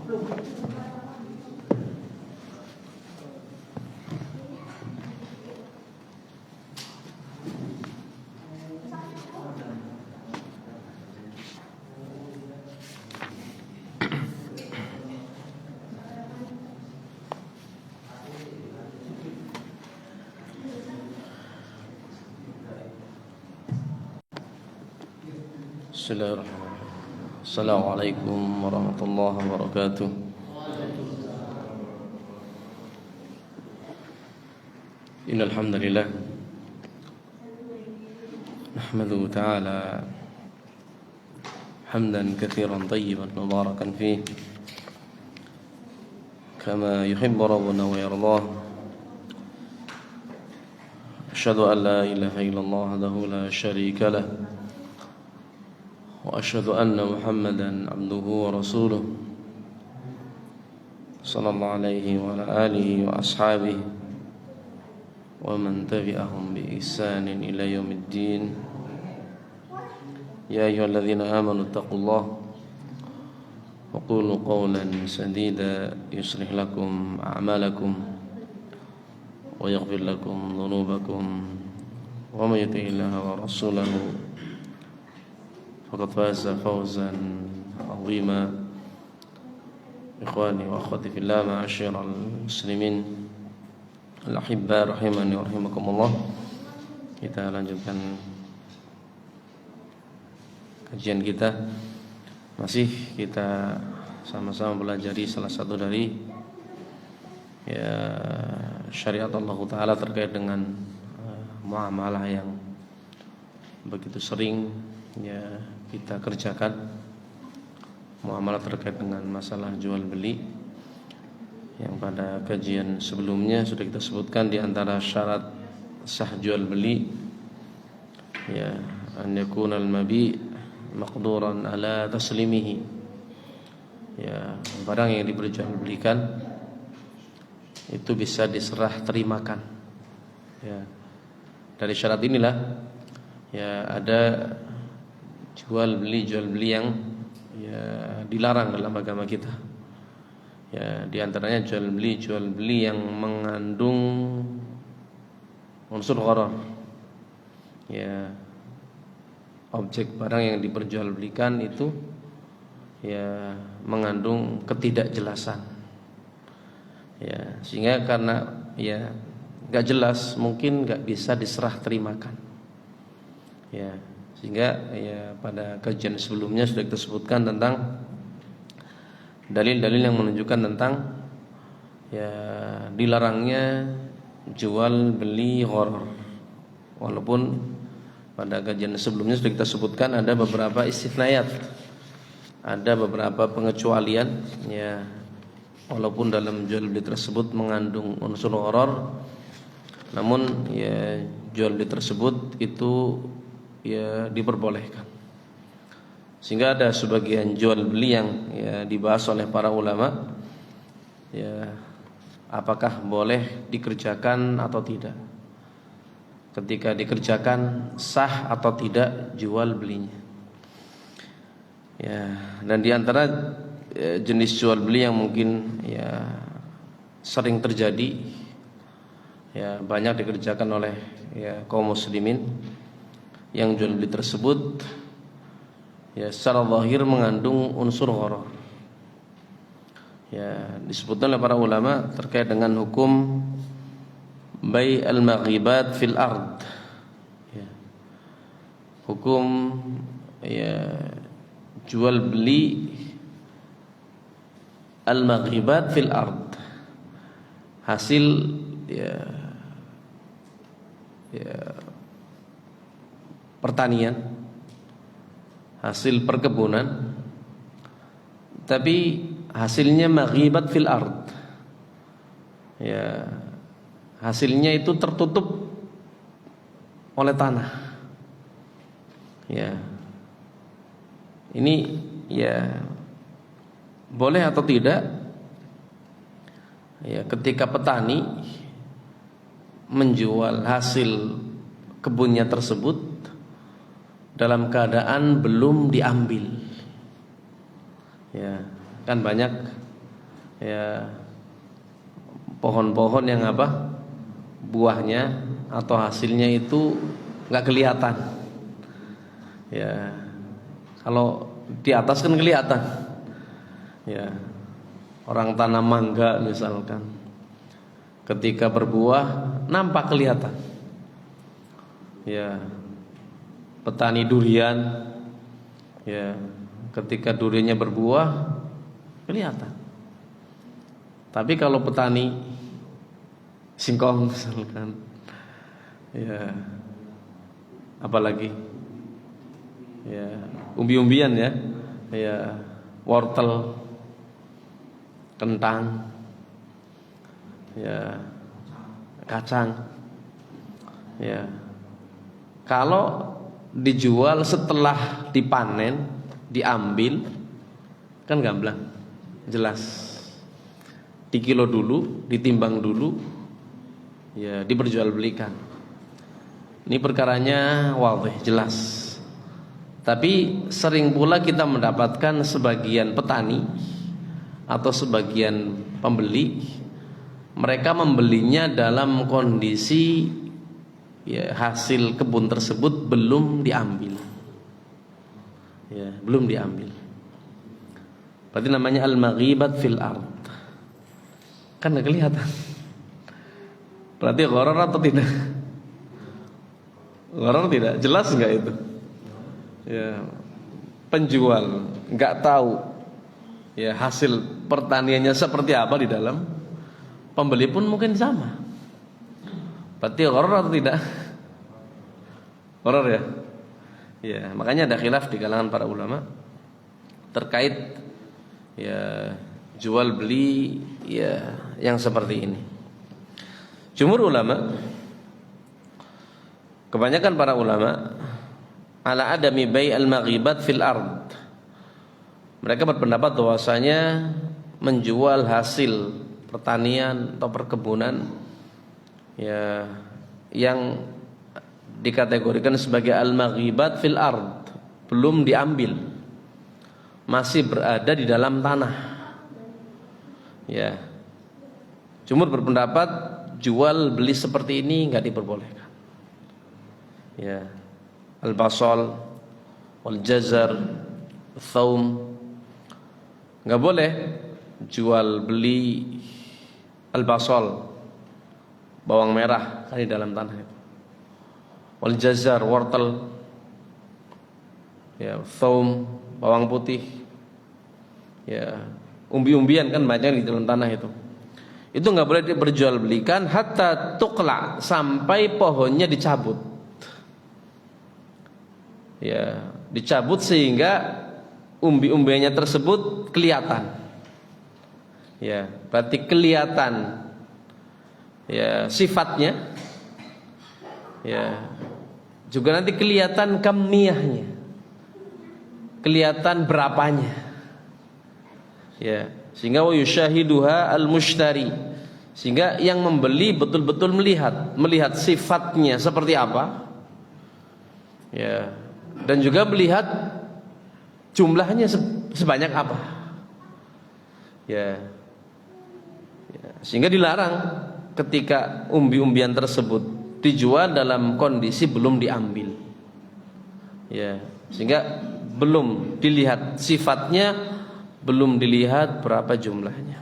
Bismillahirrahmanirrahim. Assalamualaikum warahmatullahi wabarakatuh. Innal hamdalillah nahmaduhu ta'ala hamdan katsiran tayyiban mubarakan fihi kama yuhibbu rabbuna wa yardah. Asyhadu an la ilaha illallah wahdahu la syarika lah wa asyhadu anna Muhammadan abduhu wa rasuluh sallallahu alaihi wa ala alihi wa ashabihi wa man tabi'ahum bi ihsanin ila yaumiddin. Ya ayyuhalladzina amanu taqullaha wa qulu qawlan sadida yuslih lakum a'malakum wa yaghfir lakum dhunubakum wa may yuti'illaha wa rasulahu faqad faza fawzan 'azima. Ikhwani wa akhwati fillah, ma'asyiral muslimin al-ahibba rahimani wa rahimakumullah. Kita lanjutkan kajian kita. Masih kita sama-sama belajar salah satu dari syariat Allah Ta'ala terkait dengan muamalah yang begitu sering kita kerjakan, muamalah terkait dengan masalah jual beli, yang pada kajian sebelumnya sudah kita sebutkan di antara syarat sah jual beli an yakuna al-mabi' maqduran ala taslimihi, barang yang diperjualbelikan itu bisa diserah terimakan. Dari syarat inilah ada jual beli yang dilarang dalam agama kita. Di antaranya jual beli yang mengandung unsur gharar. Objek barang yang diperjualbelikan itu mengandung ketidakjelasan. Sehingga karena enggak jelas, mungkin enggak bisa diserah terimakan. Sehingga pada kajian sebelumnya sudah kita sebutkan tentang dalil-dalil yang menunjukkan tentang dilarangnya jual beli gharar. Walaupun pada kajian sebelumnya sudah kita sebutkan ada beberapa istisnayat, ada beberapa pengecualian, walaupun dalam jual beli tersebut mengandung unsur gharar, namun jual beli tersebut itu diperbolehkan. Sehingga ada sebagian jual beli yang dibahas oleh para ulama, apakah boleh dikerjakan atau tidak. Ketika dikerjakan sah atau tidak jual belinya. Dan di antara jenis jual beli yang mungkin sering terjadi, banyak dikerjakan oleh kaum muslimin, yang jual beli tersebut secara zahir mengandung unsur gharar. Disebutkan oleh para ulama terkait dengan hukum bai' al-maghibat fil ard. Hukum jual beli al-maghibat fil ard, hasil pertanian, hasil perkebunan, tapi hasilnya maghibat fil ard. Hasilnya itu tertutup oleh tanah. Ini boleh atau tidak? Ketika petani menjual hasil kebunnya tersebut dalam keadaan belum diambil. Kan banyak ya pohon-pohon yang apa? Buahnya atau hasilnya itu nggak kelihatan. Ya, kalau di atas kan kelihatan. Ya, orang tanam mangga misalkan, ketika berbuah nampak kelihatan. Ya, petani durian, ya, ketika duriannya berbuah kelihatan. Tapi kalau petani singkong misalkan, ya, apalagi, ya, umbi-umbian ya, ya, wortel, kentang, ya, kacang, ya, kalau dijual setelah dipanen, diambil, kan gamblang, jelas. Dikilo dulu, ditimbang dulu, ya, diperjualbelikan. Ini perkaranya wadih, jelas. Tapi sering pula kita mendapatkan sebagian petani atau sebagian pembeli, mereka membelinya dalam kondisi, ya, hasil kebun tersebut belum diambil. Ya, belum diambil. Berarti namanya al-maghibat fil ard. Kan nggak kelihatan. Berarti gharar atau tidak? Gharar tidak? Jelas nggak itu? Ya, penjual nggak tahu, ya, hasil pertaniannya seperti apa di dalam. Pembeli pun mungkin sama. Berarti gharar atau tidak? Gharar ya? Ya, makanya ada khilaf di kalangan para ulama terkait, ya, jual beli, ya, yang seperti ini. Jumhur ulama, kebanyakan para ulama, ala adami bai' al-maghibat fil ard. Mereka berpendapat bahwasanya menjual hasil pertanian atau perkebunan, ya, yang dikategorikan sebagai al-maghibat fil ard, belum diambil, masih berada di dalam tanah. Ya, jumhur berpendapat jual beli seperti ini nggak diperbolehkan. Ya, al-basal, wal jazar, thaum, nggak boleh jual beli al-basal, bawang merah, kan di dalam tanah itu. Wal jazar, wortel, ya, thaum, bawang putih, ya, umbi-umbian kan banyak di dalam tanah itu. Itu nggak boleh diperjualbelikan hatta tuqla, sampai pohonnya dicabut. Ya, dicabut sehingga umbi-umbiannya tersebut kelihatan. Ya, berarti kelihatan, ya, sifatnya. Ya, juga nanti kelihatan kamiyahnya, kelihatan berapanya. Ya, sehingga wa yushahiduha al-mushtari, sehingga yang membeli betul-betul melihat sifatnya seperti apa, ya, dan juga melihat jumlahnya sebanyak apa, ya, ya, sehingga dilarang ketika umbi-umbian tersebut dijual dalam kondisi belum diambil, ya, sehingga belum dilihat sifatnya, belum dilihat berapa jumlahnya.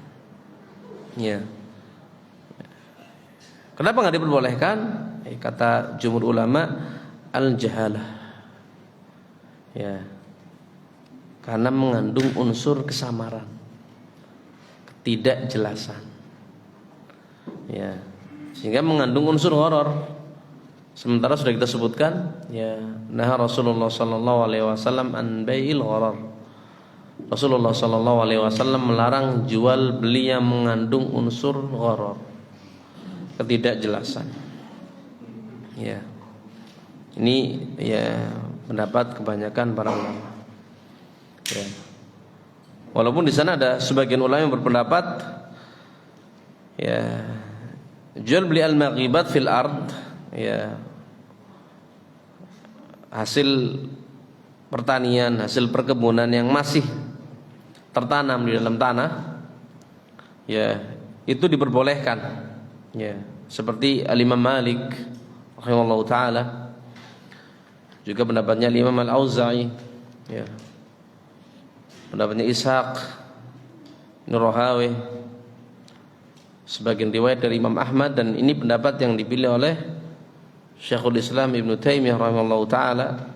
Ya. Kenapa nggak diperbolehkan? Kata jumhur ulama, al-jahalah. Ya. Karena mengandung unsur kesamaran, ketidakjelasan. Ya. Sehingga mengandung unsur gharar. Sementara sudah kita sebutkan, ya, nah Rasulullah sallallahu alaihi wasallam an bai'il gharar. Rasulullah sallallahu alaihi wasallam melarang jual beli yang mengandung unsur gharar, ketidakjelasan. Ya. Ini, ya, pendapat kebanyakan para ulama. Ya. Walaupun di sana ada sebagian ulama yang berpendapat, ya, jual beli al-maghibat fil ard, ya, hasil pertanian, hasil perkebunan yang masih tertanam di dalam tanah, ya itu diperbolehkan. Ya, seperti Al-Imam Malik rahimahullahu taala, juga pendapatnya Imam Al-Auza'i, ya. Pendapatnya Ishaq Nurrahawi, sebagian riwayat dari Imam Ahmad, dan ini pendapat yang dipilih oleh Syekhul Islam Ibnu Taimiyah rahimahullahu taala,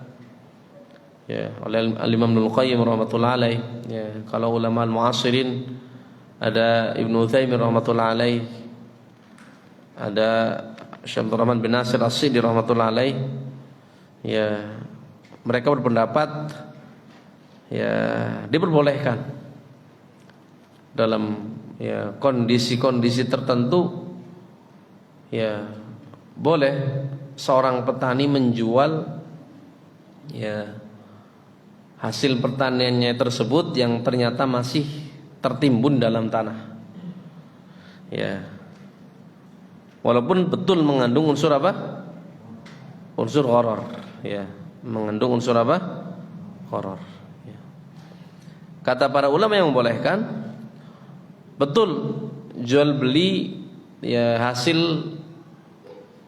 ya, oleh Al-Imam Ibnu Qayyim rahmatullahi alaih, ya. Kalau ulama al-mu'asirin ada Ibnu Taimiyah rahmatullahi alaih, ada Syekh Abdul Rahman bin Nasir As-Sidi rahmatullahi alaih, ya, mereka berpendapat ya diperbolehkan dalam ya kondisi-kondisi tertentu, ya boleh seorang petani menjual ya hasil pertaniannya tersebut yang ternyata masih tertimbun dalam tanah, ya, walaupun betul mengandung unsur apa? Unsur gharar, ya, mengandung unsur apa? Gharar. Ya. Kata para ulama yang membolehkan, betul jual beli ya hasil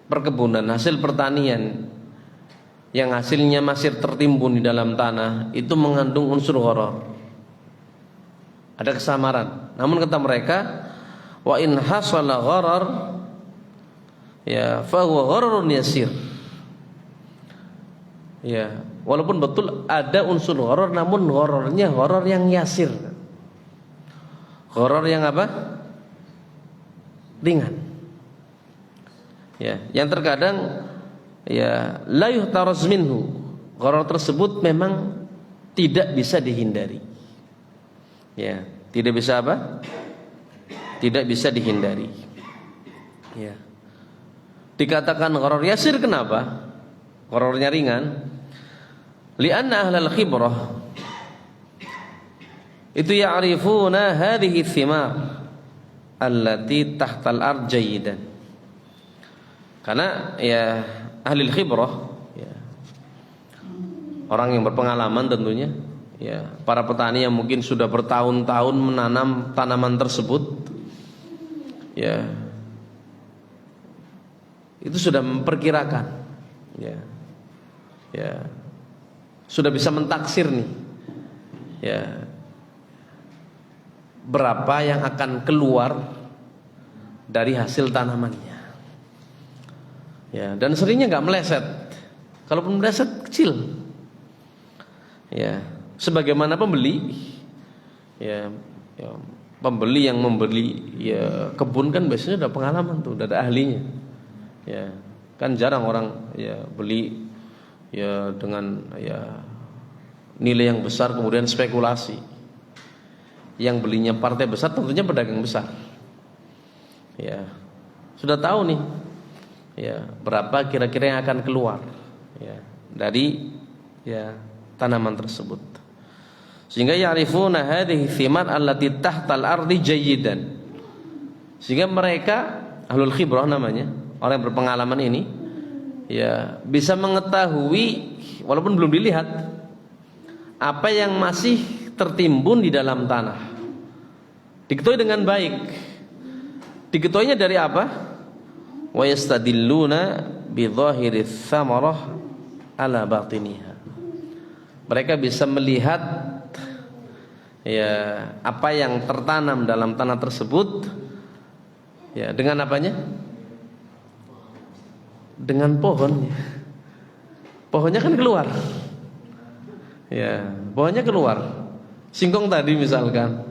perkebunan, hasil pertanian yang hasilnya masih tertimbun di dalam tanah itu mengandung unsur gharar. Ada kesamaran. Namun kata mereka, wa in hasala gharar ya fa huwa ghararun yasir. Ya, walaupun betul ada unsur gharar, namun ghararnya gharar yang yasir. Gharar yang apa? Ringan. Ya, yang terkadang ya la yuhtaraz minhu. Gharar tersebut memang tidak bisa dihindari. Ya, tidak bisa apa? Tidak bisa dihindari. Ya. Dikatakan gharar yasir kenapa? Ghararnya ringan. Lianna ahlal khibrah itu ya'rifuna hadhihi thimar allati tahtal ard jayyidan. Karena ya ahli khibrah, ya, orang yang berpengalaman tentunya, ya, para petani yang mungkin sudah bertahun-tahun menanam tanaman tersebut, ya, itu sudah memperkirakan, ya, ya, sudah bisa mentaksir nih, ya, berapa yang akan keluar dari hasil tanamannya, ya, dan seringnya nggak meleset. Kalaupun meleset kecil, ya, sebagaimana pembeli, ya, ya, pembeli yang membeli ya kebun kan biasanya udah pengalaman tuh, udah ada ahlinya, ya, kan jarang orang ya beli ya dengan ya nilai yang besar kemudian spekulasi. Yang belinya partai besar tentunya pedagang besar, ya, sudah tahu nih, ya, berapa kira-kira yang akan keluar, ya, dari ya tanaman tersebut. Sehingga ya'rifuna hadhihi thimar allati tahtal ardi jayyidan. Sehingga mereka ahlul khibrah namanya, orang yang berpengalaman ini, ya, bisa mengetahui walaupun belum dilihat apa yang masih tertimbun di dalam tanah. Diketahui dengan baik. Diketahuinya dari apa? Wa yastadilluna bi dhahiris samarah ala batiniha. Mereka bisa melihat ya apa yang tertanam dalam tanah tersebut, ya, dengan apanya? Dengan pohonnya. Pohonnya kan keluar. Ya, pohonnya keluar. Singkong tadi misalkan,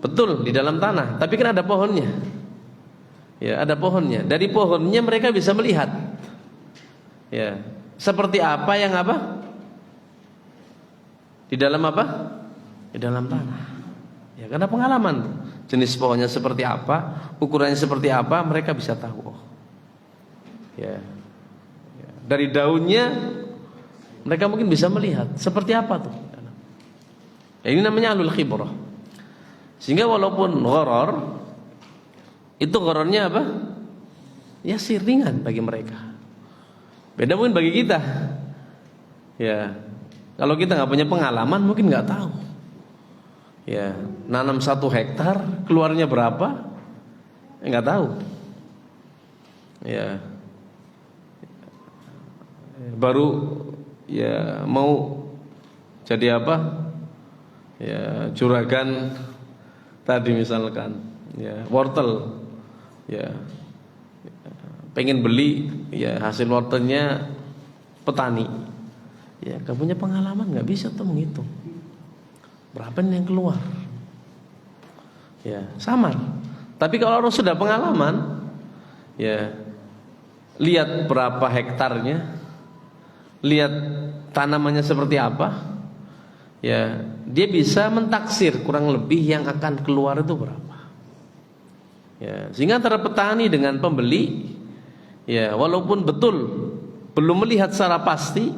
betul di dalam tanah, tapi kan ada pohonnya. Ya, ada pohonnya. Dari pohonnya mereka bisa melihat, ya, seperti apa yang apa? Di dalam apa? Di dalam tanah. Ya, karena pengalaman. Jenis pohonnya seperti apa, ukurannya seperti apa, mereka bisa tahu. Oh, ya, ya. Dari daunnya mereka mungkin bisa melihat seperti apa tuh. Ya, ini namanya ahlul khibrah. Sehingga walaupun gharar, itu ghararnya apa? Ya ringan bagi mereka. Beda mungkin bagi kita. Ya, kalau kita nggak punya pengalaman mungkin nggak tahu. Ya, nanam 1 hektar keluarnya berapa? Nggak tahu. Ya, baru ya mau jadi apa? Ya, juragan tadi misalkan, ya wortel, ya pengen beli, ya hasil wortelnya petani, ya gak punya pengalaman, nggak bisa tuh menghitung berapa nih yang keluar, ya samar. Tapi kalau orang sudah pengalaman, ya lihat berapa hektarnya, lihat tanamannya seperti apa, ya dia bisa mentaksir kurang lebih yang akan keluar itu berapa. Ya, sehingga antara petani dengan pembeli, ya walaupun betul belum melihat secara pasti,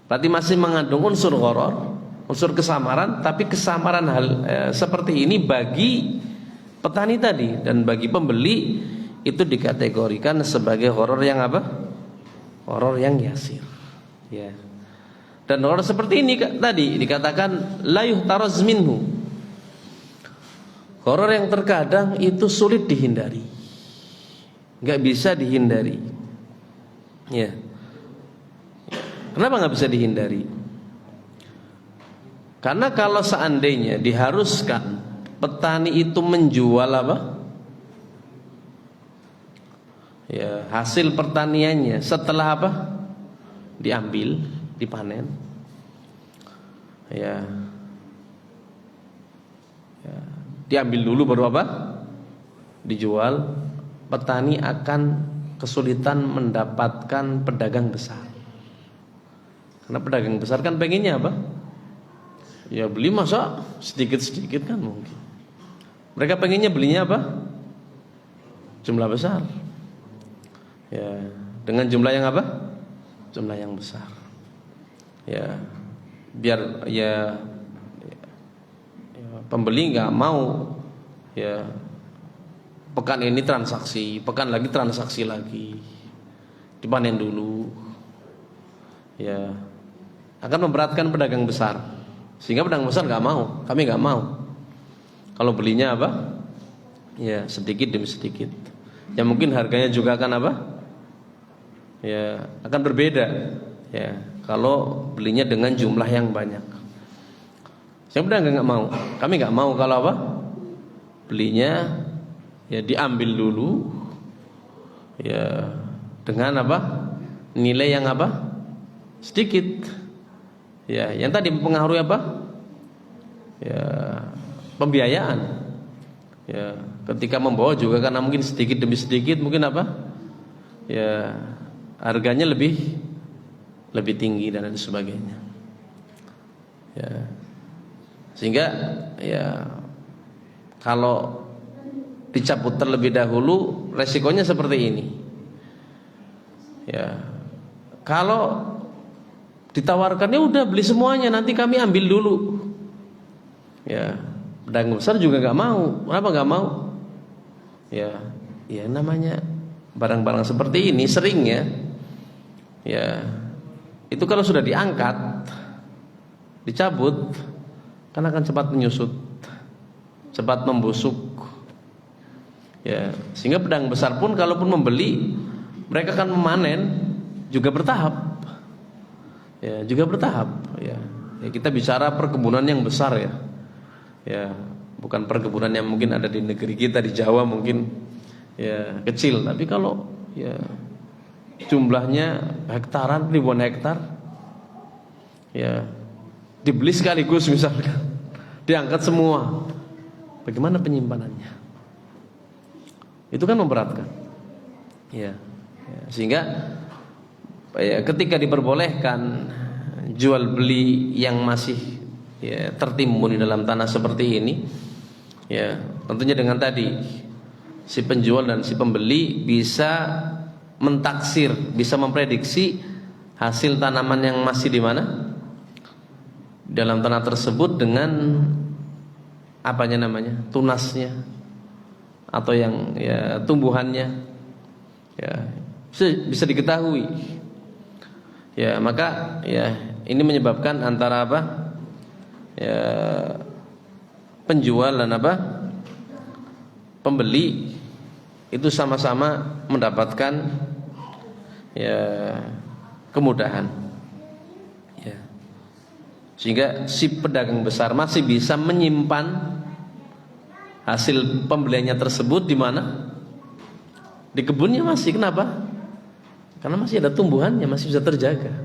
berarti masih mengandung unsur gharar, unsur kesamaran. Tapi kesamaran seperti ini bagi petani tadi dan bagi pembeli itu dikategorikan sebagai gharar yang apa? Gharar yang yasir. Ya. Dan gharar seperti ini tadi dikatakan la yuhtaraz minhu. Gharar yang terkadang itu sulit dihindari, nggak bisa dihindari. Ya. Kenapa nggak bisa dihindari? Karena kalau seandainya diharuskan petani itu menjual apa? Ya, hasil pertaniannya setelah apa? Diambil, dipanen. Ya. Ya, diambil dulu baru apa? Dijual. Petani akan kesulitan mendapatkan pedagang besar. Karena pedagang besar kan pengennya apa? Ya beli masa sedikit-sedikit kan mungkin. Mereka pengennya belinya apa? Jumlah besar. Ya, dengan jumlah yang apa? Jumlah yang besar. Ya, biar ya pembeli nggak mau ya pekan ini transaksi, pekan lagi transaksi lagi, dipanen dulu. Ya, akan memberatkan pedagang besar, sehingga pedagang besar nggak mau, kami nggak mau. Kalau belinya apa? Ya sedikit demi sedikit. Ya mungkin harganya juga akan apa? Ya akan berbeda. Ya kalau belinya dengan jumlah yang banyak. Saya pedagang nggak mau, kami nggak mau kalau apa? Belinya ya diambil dulu. Ya dengan apa? Nilai yang apa? Sedikit. Ya, yang tadi mempengaruhi apa? Ya, pembiayaan. Ya, ketika membawa juga karena mungkin sedikit demi sedikit mungkin apa? Ya, harganya lebih tinggi dan lain sebagainya. Ya. Sehingga ya kalau dicabut terlebih dahulu resikonya seperti ini. Ya. Kalau ditawarkannya udah beli semuanya, nanti kami ambil dulu. Ya, pedagang besar juga nggak mau. Kenapa nggak mau? Ya namanya barang-barang seperti ini seringnya, ya itu kalau sudah diangkat, dicabut, kan akan cepat menyusut, cepat membusuk. Ya, sehingga pedagang besar pun kalaupun membeli, mereka akan memanen juga bertahap. Ya, juga bertahap. Ya, kita bicara perkebunan yang besar ya. Ya, bukan perkebunan yang mungkin ada di negeri kita di Jawa mungkin ya kecil. Tapi kalau ya jumlahnya hektaran, ribuan hektar, ya dibeli sekaligus misalkan, diangkat semua. Bagaimana penyimpanannya? Itu kan memberatkan. Ya, sehingga ya, ketika diperbolehkan jual beli yang masih ya, tertimbun di dalam tanah seperti ini, ya tentunya dengan tadi si penjual dan si pembeli bisa mentaksir, bisa memprediksi hasil tanaman yang masih di mana dalam tanah tersebut dengan apanya namanya, tunasnya atau yang ya tumbuhannya, ya bisa diketahui. Ya maka ya ini menyebabkan antara apa? Ya penjual dan apa? Pembeli itu sama-sama mendapatkan ya kemudahan. Ya. Sehingga si pedagang besar masih bisa menyimpan hasil pembeliannya tersebut di mana? Di kebunnya masih. Kenapa? Karena masih ada tumbuhannya, masih bisa terjaga.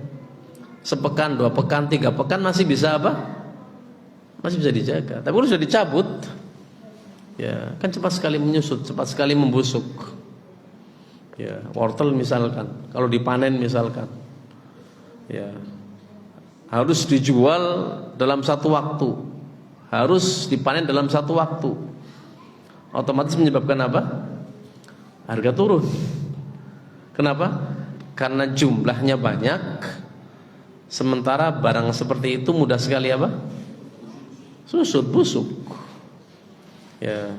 Sepekan, 2 pekan, 3 pekan masih bisa apa? Masih bisa dijaga. Tapi kalau sudah dicabut, ya kan cepat sekali menyusut, cepat sekali membusuk. Ya, wortel misalkan, kalau dipanen misalkan, ya harus dijual dalam 1 waktu, harus dipanen dalam 1 waktu. Otomatis menyebabkan apa? Harga turun. Kenapa? Karena jumlahnya banyak, sementara barang seperti itu mudah sekali apa? Susut, busuk. Ya.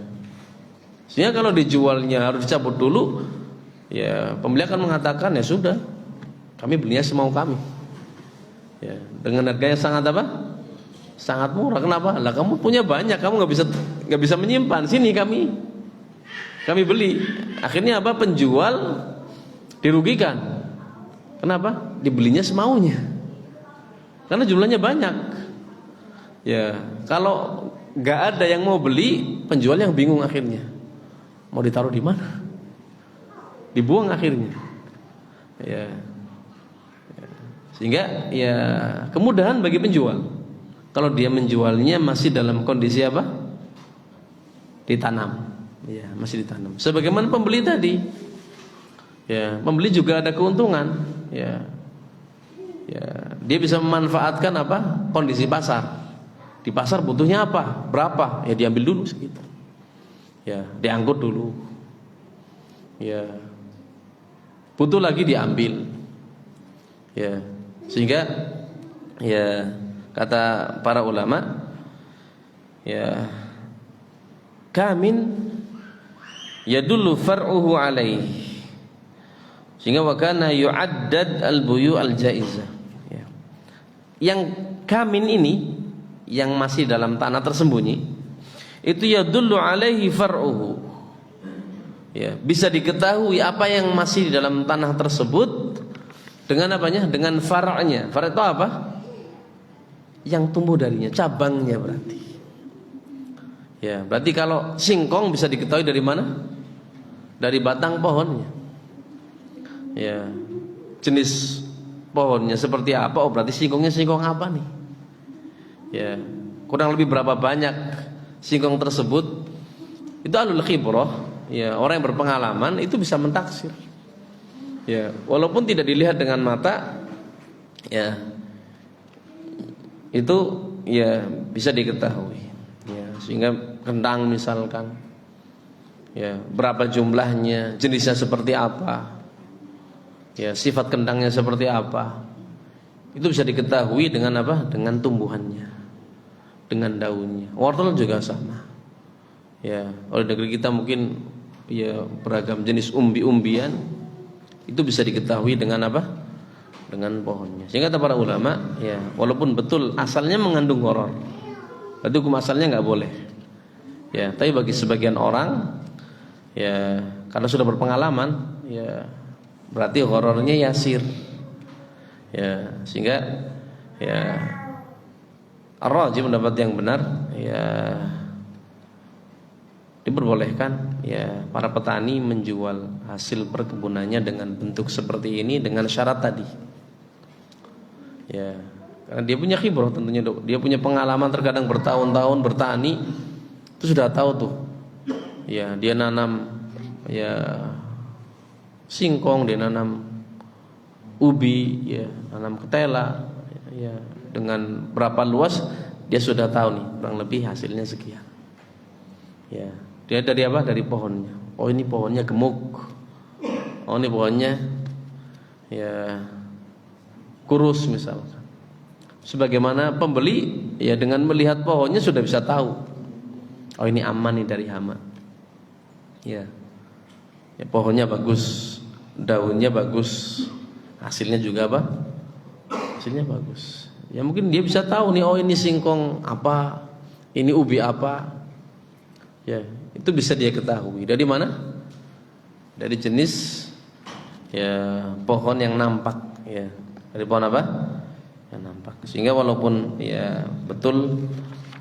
Sehingga kalau dijualnya harus dicabut dulu, ya pembeli akan mengatakan ya sudah, kami belinya semau kami. Ya, dengan harga yang sangat apa? Sangat murah. Kenapa? Lah kamu punya banyak, kamu nggak bisa menyimpan. Sini kami beli. Akhirnya apa? Penjual dirugikan. Kenapa? Dibelinya semaunya. Karena jumlahnya banyak. Ya, kalau nggak ada yang mau beli, penjual yang bingung akhirnya. Mau ditaruh di mana? Dibuang akhirnya. Ya. Sehingga ya kemudahan bagi penjual. Kalau dia menjualnya masih dalam kondisi apa? Ditanam. Ya, masih ditanam. Sebagaimana pembeli tadi. Ya, pembeli juga ada keuntungan. Ya. Ya, dia bisa memanfaatkan apa? Kondisi pasar. Di pasar butuhnya apa? Berapa? Ya diambil dulu segitu. Ya, diangkut dulu. Ya. Butuh lagi diambil. Ya. Sehingga ya kata para ulama ya kamin yadullu far'uhu alaih. Sehingga wa kana yu'addad al-buyu' al-jaizah. Ya. Yang kamin ini yang masih dalam tanah tersembunyi itu yadullu alaihi far'uhu. Ya, bisa diketahui apa yang masih di dalam tanah tersebut dengan apanya? Dengan far'nya. Far' itu apa? Yang tumbuh darinya, cabangnya berarti. Ya, berarti kalau singkong bisa diketahui dari mana? Dari batang pohonnya. Ya, jenis pohonnya seperti apa? Oh, berarti singkongnya singkong apa nih? Ya, kurang lebih berapa banyak singkong tersebut? Itu ahlul khibrah, ya, orang yang berpengalaman itu bisa mentaksir. Ya, walaupun tidak dilihat dengan mata, ya, itu ya bisa diketahui. Ya, sehingga kentang misalkan, ya, berapa jumlahnya, jenisnya seperti apa, ya, sifat kentangnya seperti apa, itu bisa diketahui dengan apa? Dengan tumbuhannya, dengan daunnya. Wortel juga sama. Ya, oleh negeri kita mungkin ya beragam jenis umbi-umbian. Itu bisa diketahui dengan apa? Dengan pohonnya. Sehingga kata para ulama, ya, walaupun betul asalnya mengandung horor, berarti hukum asalnya nggak boleh. Ya, tapi bagi sebagian orang, ya, karena sudah berpengalaman, ya, berarti horornya yasir. Ya, sehingga ya ar-rajih mendapat yang benar, ya, diperbolehkan ya para petani menjual hasil perkebunannya dengan bentuk seperti ini dengan syarat tadi. Ya, karena dia punya khibrah tentunya, dia punya pengalaman terkadang bertahun-tahun bertani, itu sudah tahu tuh. Ya, dia nanam ya singkong, dia nanam ubi, ya, nanam ketela, ya, dengan berapa luas dia sudah tahu nih, kurang lebih hasilnya sekian. Ya, dia dari apa? Dari pohonnya. Oh, ini pohonnya gemuk. Oh, ini pohonnya ya kurus misalkan. Sebagaimana pembeli ya dengan melihat pohonnya sudah bisa tahu. Oh, ini aman nih dari hama. Ya. Ya, pohonnya bagus, daunnya bagus, hasilnya juga apa? Hasilnya bagus. Ya mungkin dia bisa tahu nih, oh ini singkong apa, ini ubi apa, ya itu bisa dia ketahui. Dari mana? Dari jenis ya pohon yang nampak, ya dari pohon apa? Yang nampak. Sehingga walaupun ya betul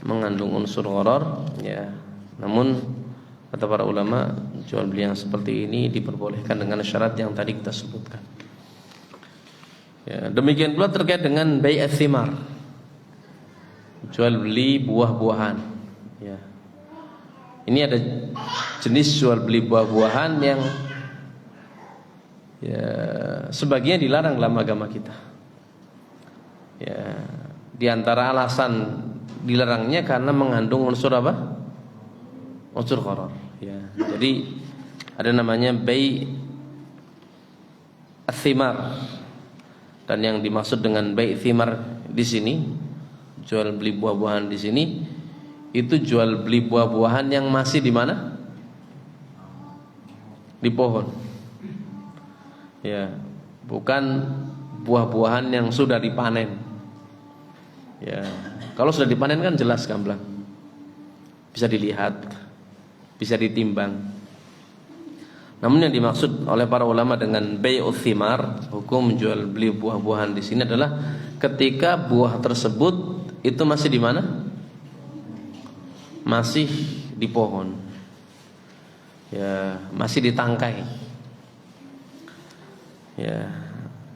mengandung unsur gharar, ya namun kata para ulama jual beli yang seperti ini diperbolehkan dengan syarat yang tadi kita sebutkan. Ya, demikian pula terkait dengan bai' ats-thimar, jual beli buah-buahan. Ya. Ini ada jenis jual beli buah-buahan yang ya sebagian dilarang dalam agama kita. Ya, di antara alasan dilarangnya karena mengandung unsur apa? Unsur gharar. Ya. Jadi ada namanya bai' ats-thimar. Dan yang dimaksud dengan bai' thimar di sini, jual beli buah-buahan di sini, itu jual beli buah-buahan yang masih di mana? Di pohon. Ya, bukan buah-buahan yang sudah dipanen. Ya, kalau sudah dipanen kan jelas gamblang, bisa dilihat, bisa ditimbang. Namun yang dimaksud oleh para ulama dengan bai'ut thimar, hukum menjual beli buah-buahan di sini adalah ketika buah tersebut itu masih di mana? Masih di pohon. Ya, masih di tangkai. Ya.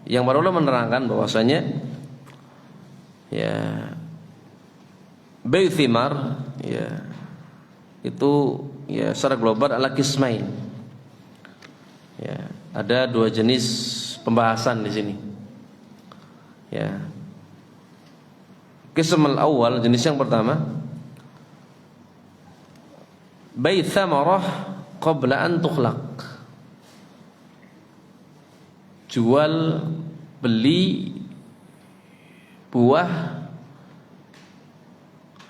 Yang para ulama menerangkan bahwasanya ya bai'ut thimar ya itu ya secara global ala qismain. Ya, ada dua jenis pembahasan di sini. Ya. Qismul awal, jenis yang pertama, bai' tsamarah qabla an tukhlaq. Jual beli buah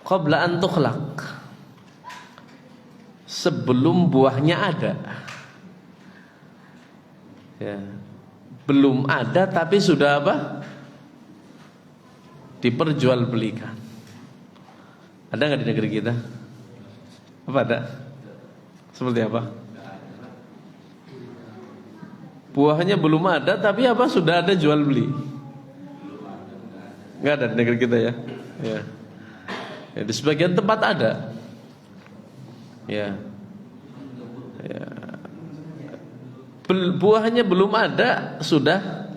qabla an tukhlaq, sebelum buahnya ada. Ya. Belum ada tapi sudah apa? Diperjualbelikan. Ada nggak di negeri kita? Apa ada? Seperti apa? Buahnya belum ada tapi apa? Sudah ada jual beli. Nggak ada di negeri kita ya. Ya. Ya, di sebagian tempat ada. Ya. Ya. Buahnya belum ada sudah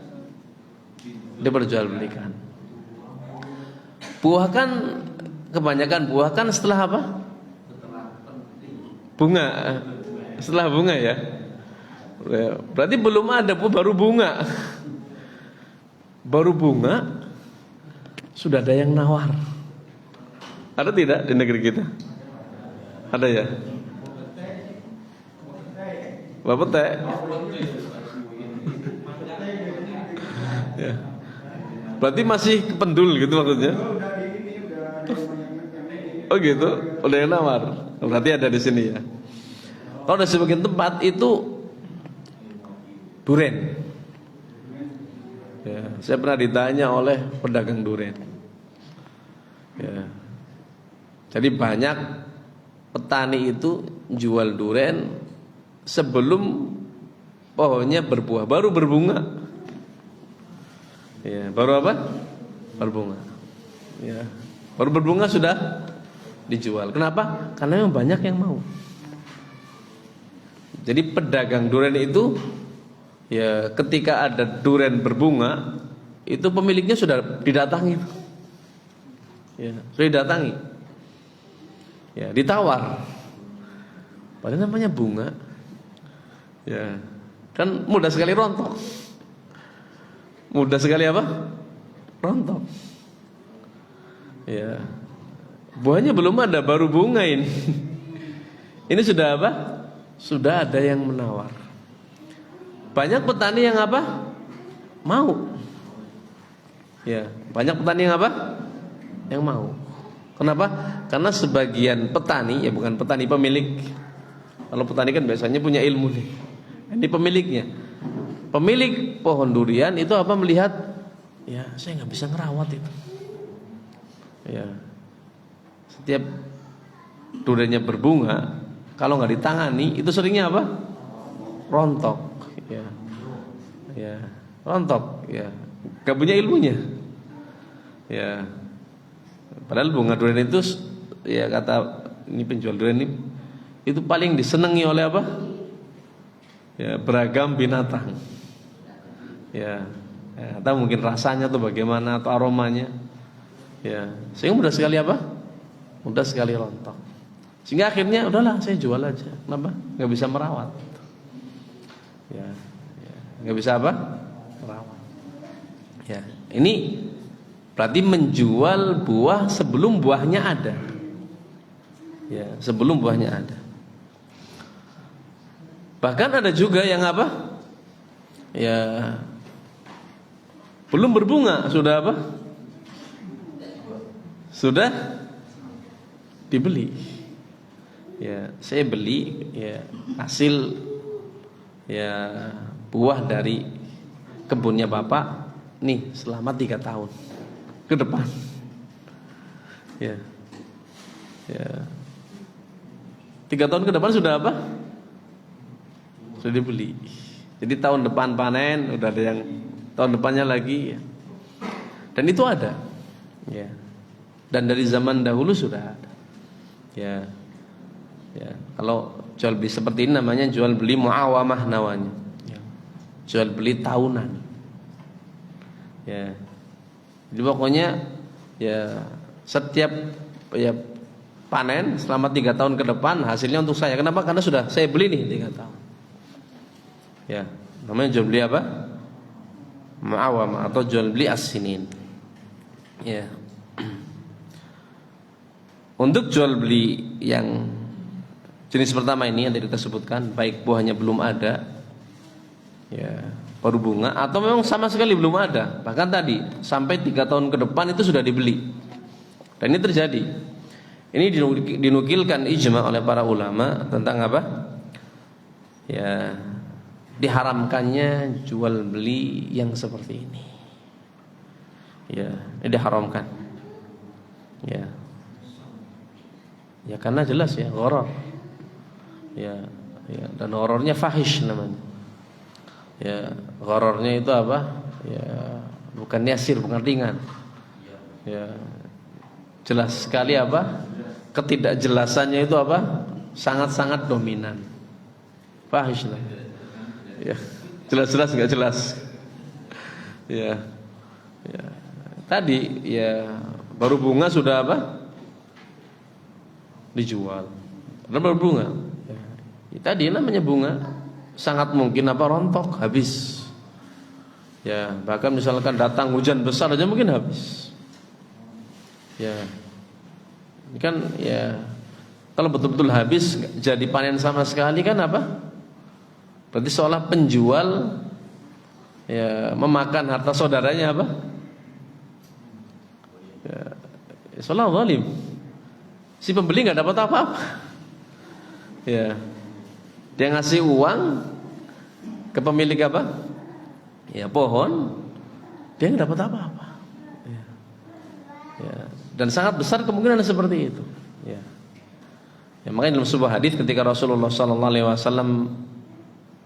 diperjualbelikan. Buah kan kebanyakan buah kan setelah apa? Bunga. Setelah bunga ya. Berarti belum ada, baru bunga. Baru bunga sudah ada yang nawar. Ada tidak di negeri kita? Ada ya? Bapak teh. Ya. Berarti masih kependul gitu maksudnya? Oh gitu, udah yang nawar. Berarti ada di sini ya. Kalau di sebagian tempat itu duren. Ya, saya pernah ditanya oleh pedagang duren. Ya. Jadi banyak petani itu jual duren sebelum pohonnya berbuah, baru berbunga. Ya, baru apa? Berbunga. Ya, baru berbunga sudah dijual. Kenapa? Karena memang banyak yang mau. Jadi pedagang duren itu ya ketika ada duren berbunga, itu pemiliknya sudah didatangi. Ya, sudah didatangi. Ya, ditawar. Padahal namanya bunga. Ya, kan mudah sekali rontok. Mudah sekali apa? Rontok. Ya. Buahnya belum ada, baru bunga ini. Ini sudah apa? Sudah ada yang menawar. Banyak petani yang apa? Mau. Ya, banyak petani yang apa? Yang mau. Kenapa? Karena sebagian petani, ya bukan petani, pemilik. Kalau petani kan biasanya punya ilmu nih. Ini pemiliknya. Pemilik pohon durian itu apa, melihat, ya saya nggak bisa ngerawat itu. Ya, setiap duriannya berbunga, kalau nggak ditangani itu seringnya apa? Rontok, ya, ya, rontok, ya, nggak punya ilmunya, ya. Padahal bunga durian itu, ya kata ini penjual durian ini, itu paling disenangi oleh apa? Ya, beragam binatang, ya, ya, atau mungkin rasanya tuh bagaimana atau aromanya, ya, sehingga mudah sekali apa? Mudah sekali rontok. Sehingga akhirnya udahlah saya jual aja. Kenapa? Nggak bisa merawat. Ya, ya, nggak bisa apa? Merawat. Ya, ini berarti menjual buah sebelum buahnya ada. Ya, sebelum buahnya ada. Bahkan ada juga yang apa? Ya, belum berbunga sudah apa? Sudah dibeli. Ya, saya beli ya hasil ya buah dari kebunnya bapak nih selama 3 tahun ke depan. Ya, ya, 3 tahun ke depan sudah apa? Sudah dibeli. Jadi tahun depan panen, udah ada yang tahun depannya lagi. Ya. Dan itu ada. Ya. Dan dari zaman dahulu sudah ada. Ya. Ya, kalau jual beli seperti ini namanya jual beli muawamah namanya. Ya. Jual beli tahunan. Ya. Jadi pokoknya ya setiap ya panen selama 3 tahun ke depan hasilnya untuk saya. Kenapa? Karena sudah saya beli nih 3 tahun. Ya, namanya jual beli apa? Muawamah atau jual beli as-sinin. Ya. Untuk jual beli yang jenis pertama ini yang tadi kita sebutkan, baik buahnya belum ada, ya, baru bunga, atau memang sama sekali belum ada. Bahkan tadi sampai 3 tahun ke depan itu sudah dibeli. Dan ini terjadi. Ini dinukilkan ijma oleh para ulama tentang apa? Ya, diharamkannya jual beli yang seperti ini. Ya, ini diharamkan. Ya. Ya karena jelas ya gharar. Ya, ya, dan ghararnya fahish namanya. Ya, ghararnya itu apa? Ya, bukan yasir, bukan ringan. Ya, jelas sekali apa? Ketidakjelasannya itu apa? Sangat-sangat dominan. Fahish lah. Ya, jelas-jelas enggak jelas. Ya. Ya. Tadi ya baru bunga sudah apa? Dijual. Karena baru bunga. Ya, tadi namanya bunga sangat mungkin apa rontok habis. Ya, bahkan misalkan datang hujan besar aja mungkin habis. Ya. Ini kan ya kalau betul-betul habis jadi panen sama sekali kan apa? Berarti seolah penjual ya memakan harta saudaranya apa? Ya, seolah zalim. Si pembeli nggak dapat apa-apa. Ya, dia ngasih uang ke pemilik apa? Ya pohon, dia nggak dapat apa-apa. Ya. Ya. Dan sangat besar kemungkinan seperti itu. Ya. Ya, makanya dalam sebuah hadis ketika Rasulullah SAW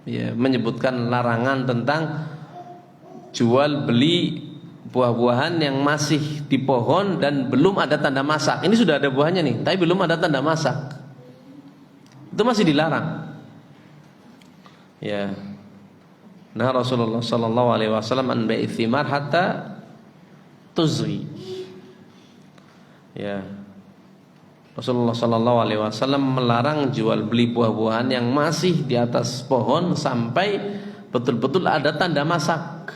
ya, menyebutkan larangan tentang jual beli buah-buahan yang masih di pohon dan belum ada tanda masak. Ini sudah ada buahnya nih, tapi belum ada tanda masak. Itu masih dilarang. Ya. Nah Rasulullah sallallahu alaihi wasallam an bai'i thimar hatta tuzri. Ya. Rasulullah sallallahu alaihi wasallam melarang jual beli buah-buahan yang masih di atas pohon sampai betul-betul ada tanda masak.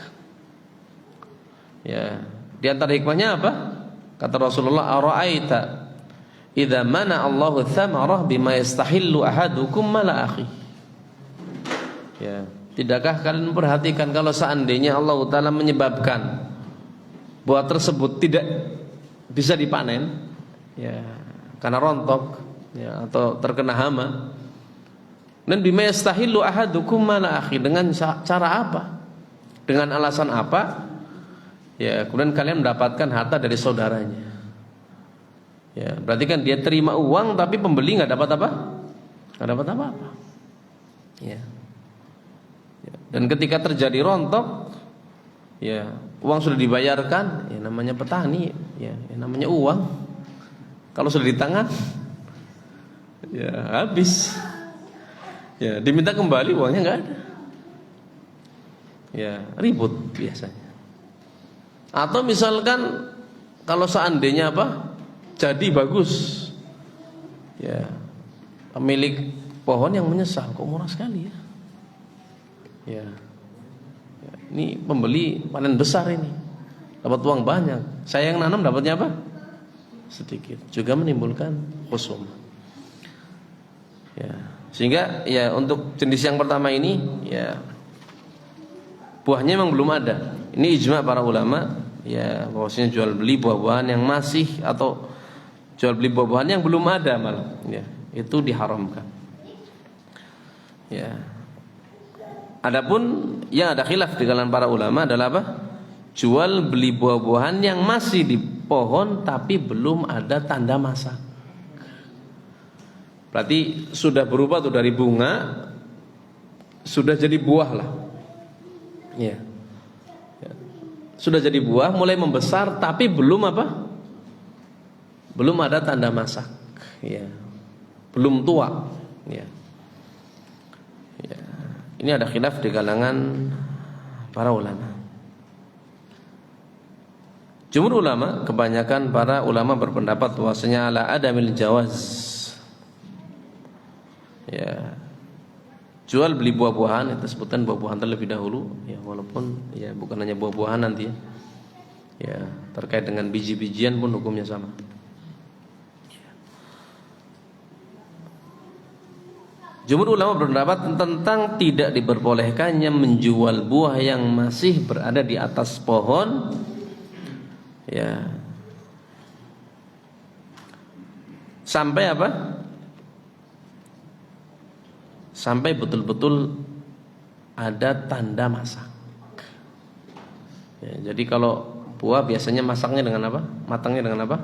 Ya, di antara hikmahnya apa? Kata Rasulullah, "Ara'aita idza mana Allahu tsamarah bima yastahillu ahadukum mala akhi." Ya, tidakkah kalian memperhatikan kalau seandainya Allah Taala menyebabkan buah tersebut tidak bisa dipanen, ya, karena rontok, ya, atau terkena hama. Dan bima yastahillu ahadukum mala akhi, dengan cara apa? Dengan alasan apa? Ya, kemudian kalian mendapatkan harta dari saudaranya. Ya, berarti kan dia terima uang tapi pembeli nggak dapat apa? Nggak dapat apa-apa. Ya. Dan ketika terjadi rontok, ya uang sudah dibayarkan, ya namanya petani, ya namanya uang. Kalau sudah di tangan, ya habis. Ya diminta kembali uangnya nggak ada. Ya ribut biasanya. Atau misalkan kalau seandainya apa? Jadi bagus, ya pemilik pohon yang menyesal, kok murah sekali ya. Ya, ini pembeli panen besar ini, dapat uang banyak. Saya yang nanam dapatnya apa? Sedikit. Juga menimbulkan khusum. Ya, sehingga ya untuk jenis yang pertama ini, ya buahnya memang belum ada. Ini ijma para ulama, ya bahwasanya jual beli buah-buahan yang masih atau jual beli buah-buahan yang belum ada malah, ya itu diharamkan. Ya. Adapun yang ada khilaf di kalangan para ulama adalah apa? Jual beli buah-buahan yang masih di pohon tapi belum ada tanda masak. Berarti sudah berubah tuh dari bunga, sudah jadi buah lah. Ya. Sudah jadi buah, mulai membesar tapi belum apa? Belum ada tanda masak, ya. Belum tua, ya. Ya. Ini ada khilaf di kalangan para ulama. Jumhur ulama, kebanyakan para ulama berpendapat bahwasanya ala adamil jawaz. Ya. Jual beli buah-buahan, itu sebutkan buah-buahan terlebih dahulu, ya walaupun ya bukan hanya buah-buahan nanti ya. Ya, terkait dengan biji-bijian pun hukumnya sama. Jumhur ulama berpendapat tentang tidak diperbolehkannya menjual buah yang masih berada di atas pohon, ya, sampai apa? Sampai betul-betul ada tanda masak. Ya, jadi kalau buah biasanya masaknya dengan apa? Matangnya dengan apa?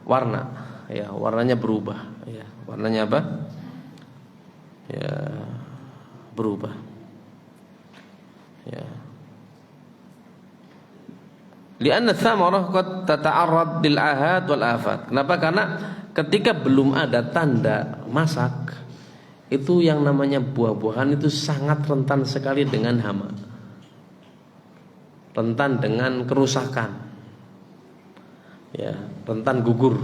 Warna, ya warnanya berubah, ya warnanya apa? Ya berubah, ya. Lianna thamarah qad tata'arrad lil ahad wal afat. Kenapa? Karena ketika belum ada tanda masak, itu yang namanya buah-buahan itu sangat rentan sekali dengan hama, rentan dengan kerusakan, ya, rentan gugur,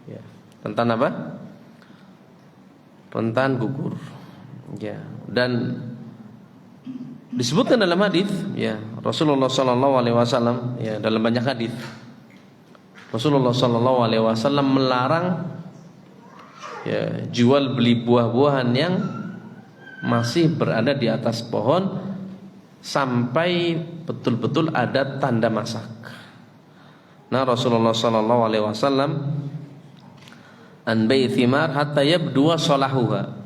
ya. Rentan apa? Rentan gugur, ya. Dan disebutkan dalam hadis, ya, Rasulullah sallallahu alaihi wasallam, ya, dalam banyak hadis Rasulullah sallallahu alaihi wasallam melarang, ya, jual beli buah-buahan yang masih berada di atas pohon sampai betul-betul ada tanda masak. Nah, Rasulullah sallallahu alaihi wasallam an bai' thimar hatta yabdu salahuha.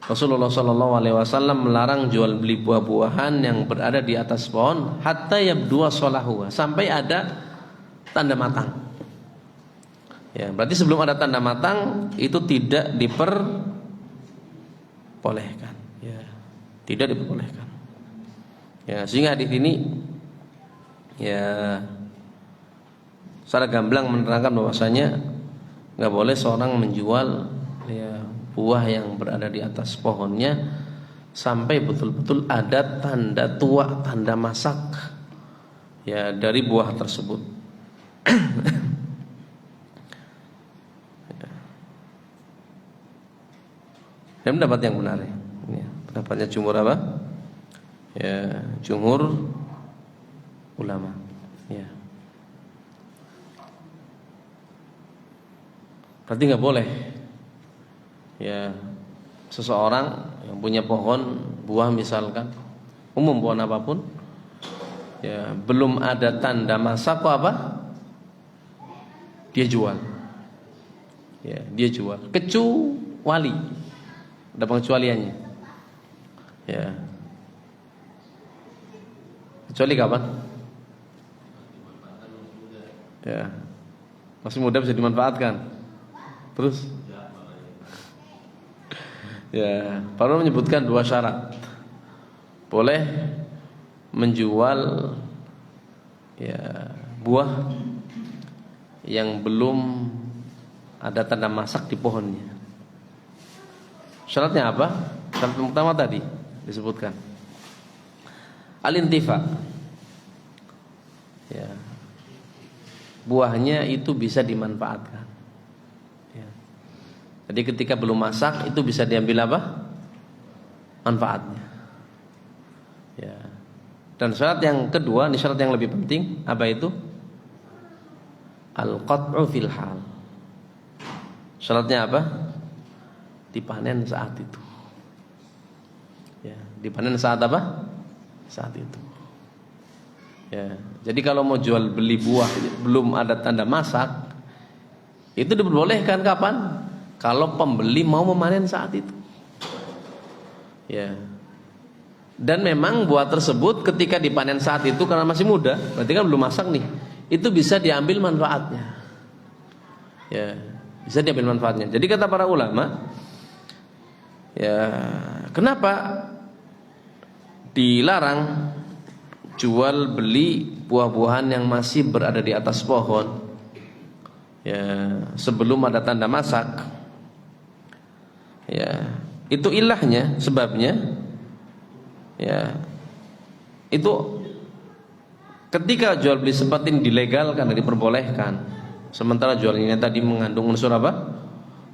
Rasulullah sallallahu alaihi wasallam melarang jual beli buah-buahan yang berada di atas pohon hatta yabdu salahuha, sampai ada tanda matang. Ya, berarti sebelum ada tanda matang itu tidak diperbolehkan. Ya, tidak diperbolehkan. Ya, sehingga hadis ini, ya, secara gamblang menerangkan bahwasanya nggak boleh seorang menjual, ya, buah yang berada di atas pohonnya sampai betul-betul ada tanda tua, tanda masak, ya, dari buah tersebut. Dan pendapat yang benar, ya. Pendapatnya jumhur apa? Ya, jumhur ulama, ya. Berarti nggak boleh, ya, seseorang yang punya pohon buah misalkan, umum pohon apapun, ya, belum ada tanda masak kok apa? Dia jual, ya, dia jual. Kecuali ada pengecualiannya, ya. Kecuali kapan? Ya. Masih muda bisa dimanfaatkan. Terus ya, para menyebutkan 2 syarat. Boleh menjual ya buah yang belum ada tanda masak di pohonnya. Syaratnya apa? Syarat pertama tadi disebutkan al-intifa. Ya. Buahnya itu bisa dimanfaatkan. Ya. Jadi ketika belum masak itu bisa diambil apa? Manfaatnya. Ya. Dan syarat yang kedua, ini syarat yang lebih penting, apa itu? Al-qat'u fil hal. Syaratnya apa? Dipanen saat itu. Ya, dipanen saat apa? Saat itu. Ya, jadi kalau mau jual beli buah belum ada tanda masak, itu diperbolehkan kapan? Kalau pembeli mau memanen saat itu. Ya. Dan memang buah tersebut ketika dipanen saat itu karena masih muda, berarti kan belum masak nih, itu bisa diambil manfaatnya. Ya, bisa diambil manfaatnya. Jadi kata para ulama, ya, kenapa dilarang jual beli buah-buahan yang masih berada di atas pohon, ya, sebelum ada tanda masak? Ya, itu ilahnya, sebabnya. Ya, itu ketika jual beli seperti ini dilegalkan dan diperbolehkan, sementara jualnya tadi mengandung unsur apa?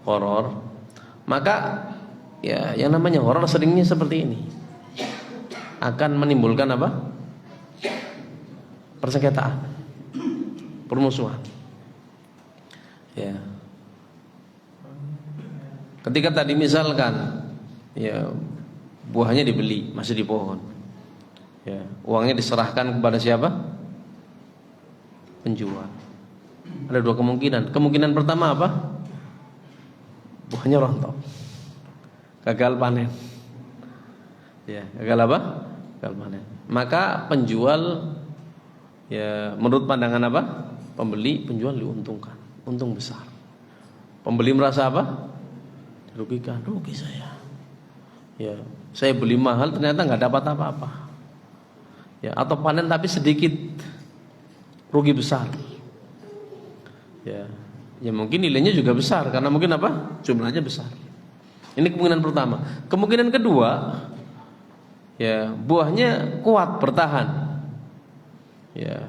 Horor. Maka ya yang namanya horor seringnya seperti ini akan menimbulkan apa? Persengketaan, permusuhan. Ya. Ketika tadi misalkan ya buahnya dibeli masih di pohon, ya, uangnya diserahkan kepada siapa? Penjual. Ada 2 kemungkinan. Kemungkinan pertama apa? Buahnya rontok, gagal panen. Ya, gagal apa? Gagal panen. Maka penjual, ya, menurut pandangan apa? Pembeli, penjual diuntungkan, untung besar. Pembeli merasa apa? Dirugikan, rugi saya. Ya, saya beli mahal ternyata nggak dapat apa-apa. Ya, atau panen tapi sedikit, rugi besar. Ya, ya mungkin nilainya juga besar karena mungkin apa? Jumlahnya besar. Ini kemungkinan pertama. Kemungkinan kedua, ya, buahnya kuat bertahan. Ya,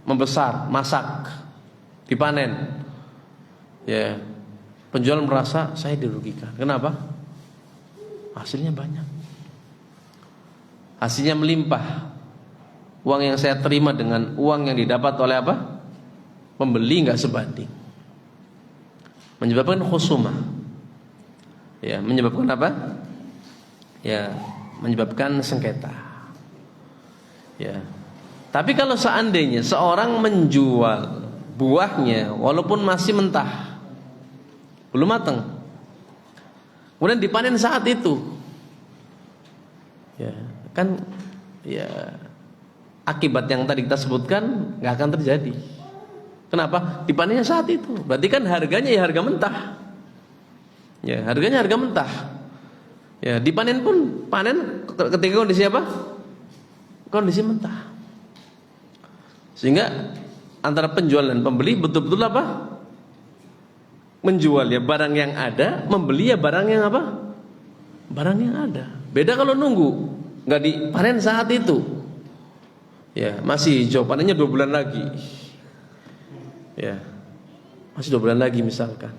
membesar, masak, dipanen. Ya, penjual merasa saya dirugikan. Kenapa? Hasilnya banyak, hasilnya melimpah. Uang yang saya terima dengan uang yang didapat oleh apa? Pembeli nggak sebanding, menyebabkan khusumah. Ya, menyebabkan apa? Ya, menyebabkan sengketa. Ya. Tapi kalau seandainya seorang menjual buahnya walaupun masih mentah, belum matang, kemudian dipanen saat itu, ya kan, ya akibat yang tadi kita sebutkan nggak akan terjadi. Kenapa? Dipanennya saat itu, berarti kan harganya ya harga mentah. Ya, harganya harga mentah. Ya, dipanen pun panen ketika kondisi apa? Kondisi mentah. Sehingga antara penjual dan pembeli betul-betul apa? Menjual ya barang yang ada, membeli ya barang yang apa? Barang yang ada. Beda kalau nunggu, nggak dipanen saat itu. Ya, masih hijau, panennya 2 bulan lagi. Ya, masih 2 bulan lagi misalkan.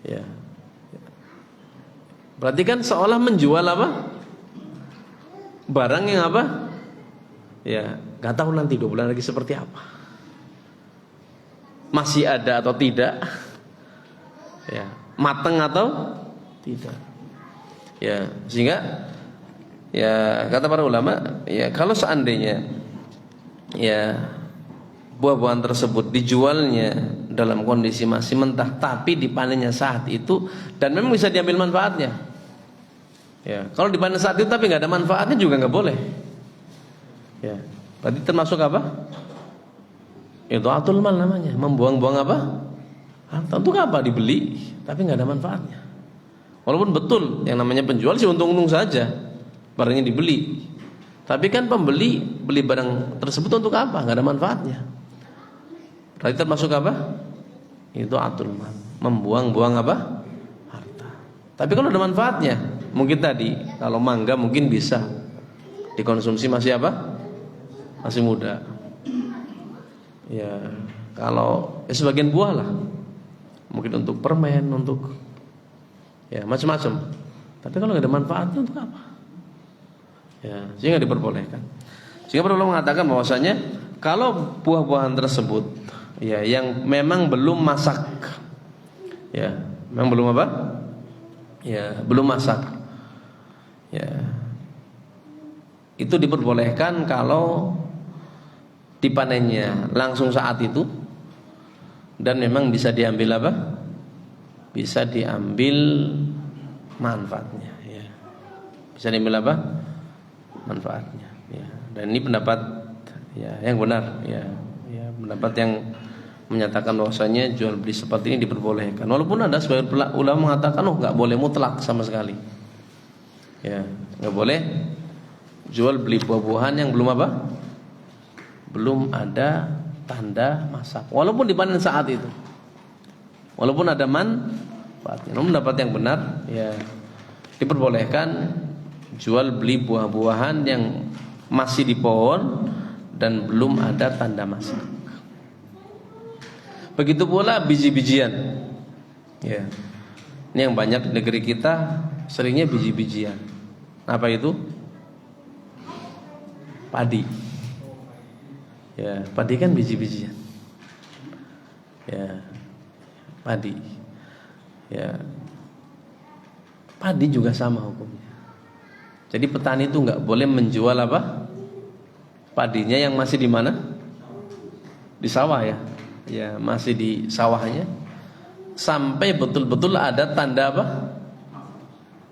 Ya, berarti kan seolah menjual apa? Barang yang apa? Ya, nggak tahu nanti 2 bulan lagi seperti apa. Masih ada atau tidak? Ya, matang atau tidak. Ya, sehingga ya kata para ulama, ya kalau seandainya ya buah-buahan tersebut dijualnya dalam kondisi masih mentah tapi dipanennya saat itu dan memang bisa diambil manfaatnya. Ya, kalau dipanen saat itu tapi nggak ada manfaatnya juga nggak boleh. Ya, berarti termasuk apa? Itu atul mal namanya, membuang-buang apa? Harta untuk apa dibeli tapi nggak ada manfaatnya. Walaupun betul yang namanya penjual sih untung-untung saja barangnya dibeli. Tapi kan pembeli beli barang tersebut untuk apa? Nggak ada manfaatnya. Berarti termasuk apa? Itu atul mal, membuang-buang apa? Harta. Tapi kalau ada manfaatnya, mungkin tadi kalau mangga mungkin bisa dikonsumsi masih apa? Masih muda. Ya, kalau sebagian buah lah. Mungkin untuk permen, untuk ya macam-macam. Tapi kalau nggak ada manfaatnya untuk apa? Ya, sehingga diperbolehkan. Sehingga para ulama mengatakan bahwasanya kalau buah-buahan tersebut ya yang memang belum masak, ya, memang belum apa? Ya, belum masak. Ya. Itu diperbolehkan kalau dipanennya langsung saat itu dan memang bisa diambil apa? Bisa diambil manfaatnya, ya. Bisa diambil apa? Manfaatnya, ya. Dan ini pendapat ya yang benar, ya. Ya, pendapat yang menyatakan bahwasanya jual beli seperti ini diperbolehkan. Walaupun ada sebagian ulama mengatakan nggak boleh mutlak sama sekali. Ya, nggak boleh jual beli buah-buahan yang belum apa? Belum ada tanda masak. Walaupun dipanen saat itu. Walaupun ada manfaatnya. Namun pendapat yang benar ya diperbolehkan jual beli buah-buahan yang masih di pohon dan belum ada tanda masak. Begitu pula biji-bijian. Ya. Ini yang banyak di negeri kita seringnya biji-bijian. Apa itu? Padi. Ya, padi kan biji-bijian. Ya. Padi. Ya. Padi juga sama hukumnya. Jadi petani itu nggak boleh menjual apa? Padinya yang masih di mana? Di sawah ya. Ya, masih di sawahnya sampai betul-betul ada tanda apa?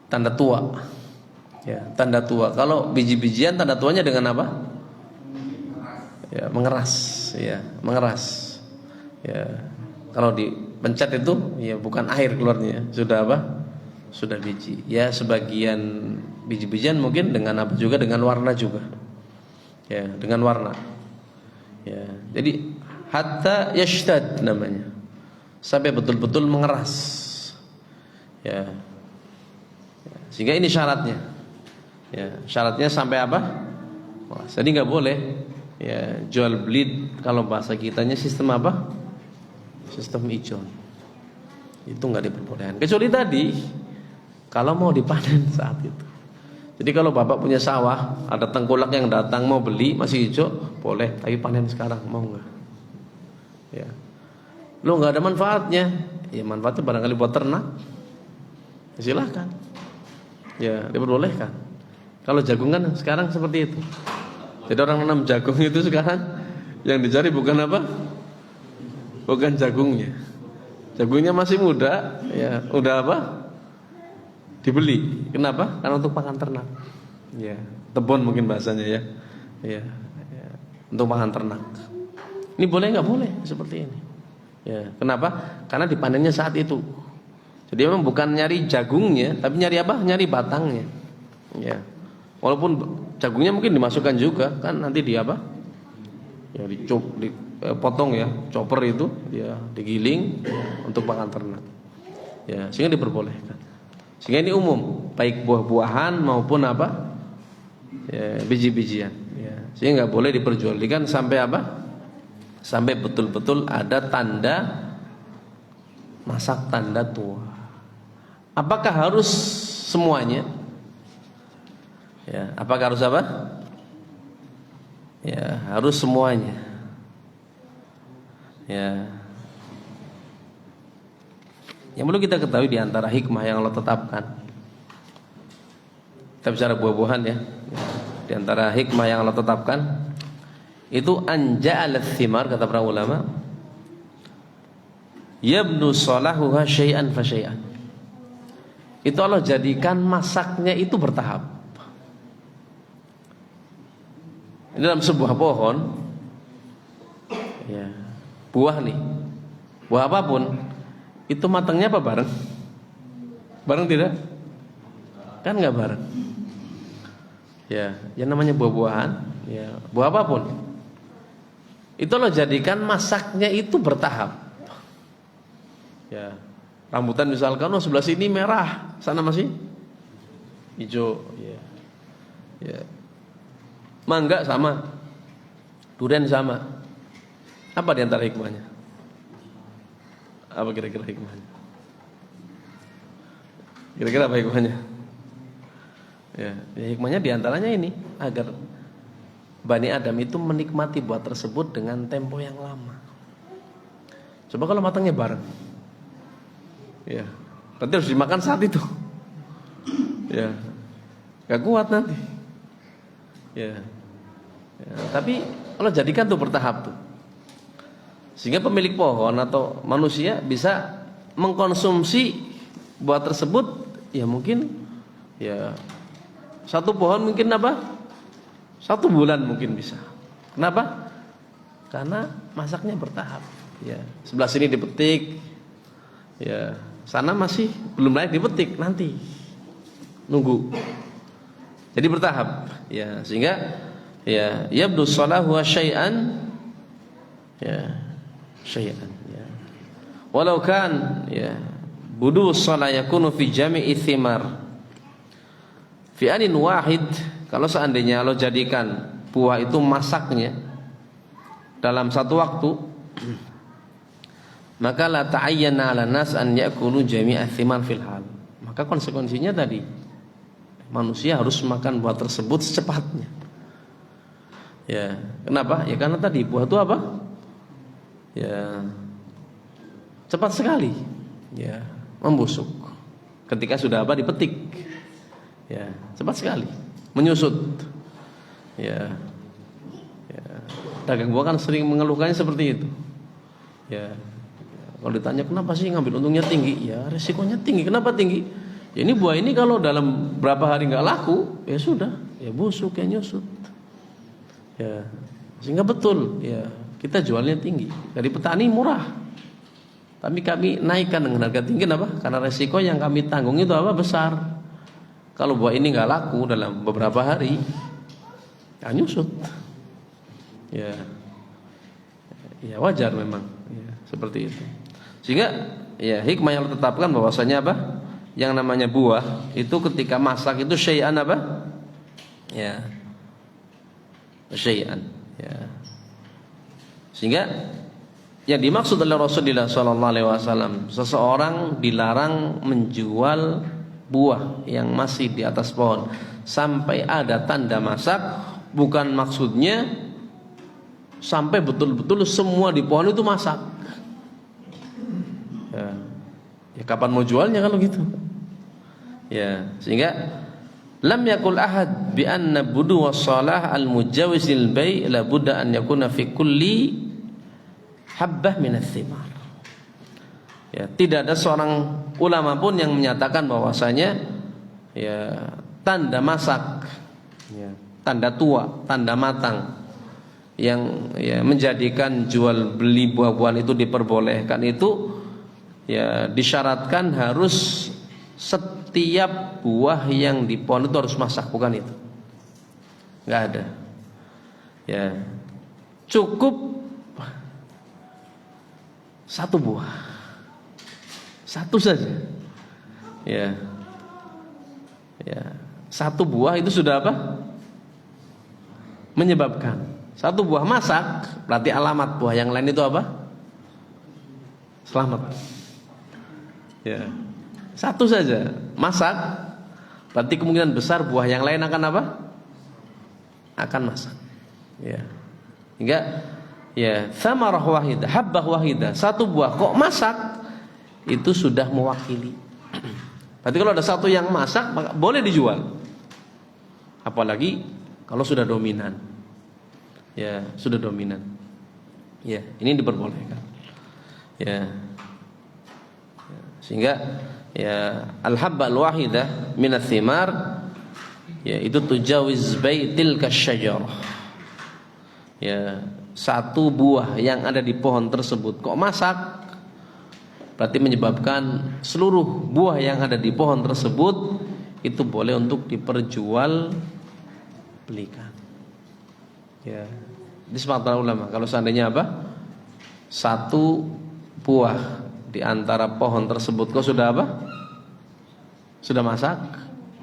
Tanda tua. Ya, tanda tua. Kalau biji-bijian tanda tuanya dengan apa? Ya, mengeras, ya, mengeras. Ya. Kalau dipencet itu ya bukan air keluarnya, sudah apa? Sudah biji. Ya, sebagian biji-bijian mungkin dengan apa juga, dengan warna juga. Ya, dengan warna. Ya, jadi hatta yashtad namanya. Sampai betul-betul mengeras. Ya. Sehingga ini syaratnya. Ya, syaratnya sampai apa? Wah, jadi nggak boleh ya jual beli kalau bahasa kitanya sistem apa? Sistem ijon. Itu nggak diperbolehkan. Kecuali tadi kalau mau dipanen saat itu. Jadi kalau bapak punya sawah, ada tengkulak yang datang mau beli masih hijau, boleh. Tapi panen sekarang mau nggak? Ya, lo nggak ada manfaatnya. Ya manfaatnya barangkali buat ternak. Ya, silahkan. Ya diperbolehkan. Kalau jagung kan sekarang seperti itu. Jadi orang nanam jagung itu sekarang yang dicari bukan apa? Bukan jagungnya. Jagungnya masih muda, ya udah apa? Dibeli. Kenapa? Karena untuk pakan ternak. Ya, tebon mungkin bahasanya ya. Ya, ya. Untuk pakan ternak. Ini boleh nggak boleh seperti ini? Ya, kenapa? Karena dipanennya saat itu. Jadi memang bukan nyari jagungnya, tapi nyari apa? Nyari batangnya. Ya. Walaupun jagungnya mungkin dimasukkan juga, kan nanti di apa? Ya dipotong ya, chopper itu, ya digiling ya, untuk pakan ternak. Ya, sehingga diperbolehkan. Sehingga ini umum, baik buah-buahan maupun apa? Ya, biji-bijian. Ya, sehingga nggak boleh diperjualbelikan sampai apa? Sampai betul-betul ada tanda masak, tanda tua. Apakah harus semuanya? Ya, apakah harus apa? Ya, harus semuanya. Ya. Yang perlu kita ketahui di antara hikmah yang Allah tetapkan. Kita bicara buah-buahan ya. Di antara hikmah yang Allah tetapkan itu anja'al thimar, kata para ulama, yabnu salahuha syai'an fa syai'an. Itu Allah jadikan masaknya itu bertahap. Dalam sebuah pohon ya, buah nih, buah apapun itu matangnya apa bareng? Bareng tidak? Kan nggak bareng. Ya, yang namanya buah-buahan, ya, buah apapun. Itu lo jadikan masaknya itu bertahap. Ya, rambutan misalkan sebelah sini merah, sana masih hijau. Ya, ya. Mangga sama, durian sama. Apa di antara hikmahnya? Apa kira-kira hikmahnya? Kira-kira apa hikmahnya? Ya, hikmahnya diantaranya ini agar Bani Adam itu menikmati buah tersebut dengan tempo yang lama. Coba kalau matangnya bareng, ya, berarti harus dimakan saat itu. Ya, gak kuat nanti. Ya, ya, tapi kalau jadikan tuh bertahap tuh, sehingga pemilik pohon atau manusia bisa mengkonsumsi buah tersebut. Ya mungkin, ya. Satu pohon mungkin apa? 1 bulan mungkin bisa. Kenapa? Karena masaknya bertahap. Ya, sebelah sini dipetik, ya, sana masih belum layak dipetik, nanti nunggu. Jadi bertahap. Ya, sehingga ya yabdu salahu syai'an, ya, syai'an. Ya. Walau kan, ya, budu shalah yakunu fi jami'i thimar. Fi anin wahid, kalau seandainya lo jadikan buah itu masaknya dalam satu waktu, maka la ta'ayyana 'ala nas an ya'kulu jami'a thimar fil hal. Maka konsekuensinya tadi manusia harus makan buah tersebut secepatnya. Ya, kenapa? Ya karena tadi buah itu apa? Ya, cepat sekali. Ya, membusuk. Ketika sudah apa? Dipetik. Ya, cepat sekali menyusut. Ya, ya. Dagang buah kan sering mengeluhkannya seperti itu. Ya, kalau ditanya kenapa sih ngambil untungnya tinggi? Ya, resikonya tinggi. Kenapa tinggi? Ya, ini buah ini kalau dalam berapa hari nggak laku, ya sudah, ya busuk, ya nyusut. Ya, sehingga betul, ya kita jualnya tinggi. Dari petani murah, tapi kami naikkan dengan harga tinggi. Kenapa? Karena resiko yang kami tanggung itu apa? Besar. Kalau buah ini nggak laku dalam beberapa hari, ya nyusut. Ya, ya wajar memang, ya, seperti itu. Sehingga ya hikmah yang ditetapkan bahwasanya apa? Yang namanya buah itu ketika masak itu syai'an apa? Ya, syai'an. Ya. Sehingga yang dimaksud oleh Rasulullah SAW, seseorang dilarang menjual buah yang masih di atas pohon sampai ada tanda masak, bukan maksudnya sampai betul-betul semua di pohon itu masak. Ya, ya kapan mau jualnya kalau gitu? Ya, sehingga lam yakul ahad bi anna budu wassalah al mujawizil bai' la budda an yakuna fi kulli habbah min ath-thimar. Ya, tidak ada seorang ulama pun yang menyatakan bahwasanya ya tanda masak, ya, tanda tua, tanda matang yang ya menjadikan jual beli buah-buahan itu diperbolehkan itu ya disyaratkan harus setiap buah yang di pohon itu harus masak, bukan itu. Enggak ada. Ya. Cukup 1 buah. 1 saja. Ya. Ya. 1 buah itu sudah apa? Menyebabkan. 1 buah masak, berarti alamat buah yang lain itu apa? Selamat. Ya. 1 saja masak, berarti kemungkinan besar buah yang lain akan apa? Akan masak. Ya. Hingga ya, thamarah wahidah, habbah wahidah, 1 buah kok masak, itu sudah mewakili. Berarti kalau ada 1 yang masak, maka boleh dijual. Apalagi kalau sudah dominan. Ya, sudah dominan. Ya, ini diperbolehkan. Ya. Sehingga ya al-habbal wahidah min ath-thimar, ya itu tujawiz baitil kasyajarah. Ya, 1 buah yang ada di pohon tersebut kok masak, berarti menyebabkan seluruh buah yang ada di pohon tersebut itu boleh untuk diperjualbelikan. Ya, disepakati para ulama. Kalau seandainya apa? Satu buah di antara pohon tersebut kau sudah apa? Sudah masak,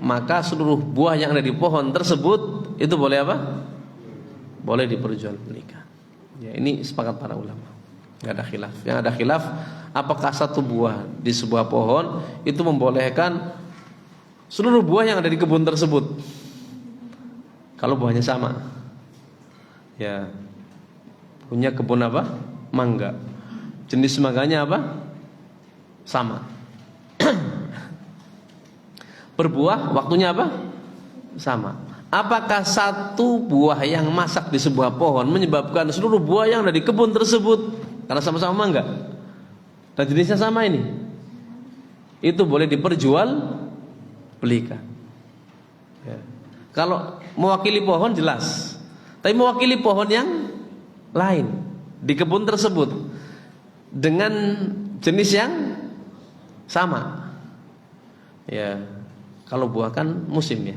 maka seluruh buah yang ada di pohon tersebut itu boleh apa? Boleh diperjualbelikan. Ya, ini sepakat para ulama. Enggak ada khilaf. Yang ada khilaf apakah satu buah di sebuah pohon itu membolehkan seluruh buah yang ada di kebun tersebut. Kalau buahnya sama. Ya. Punya kebun apa? Mangga. Jenis mangganya apa? Sama. Berbuah waktunya apa? Sama. Apakah satu buah yang masak di sebuah pohon menyebabkan seluruh buah yang ada di kebun tersebut karena sama-sama mangga dan jenisnya sama ini, itu boleh diperjualbelikan. Ya. Kalau mewakili pohon jelas, tapi mewakili pohon yang lain di kebun tersebut dengan jenis yang sama, ya. Kalau buah kan musim ya.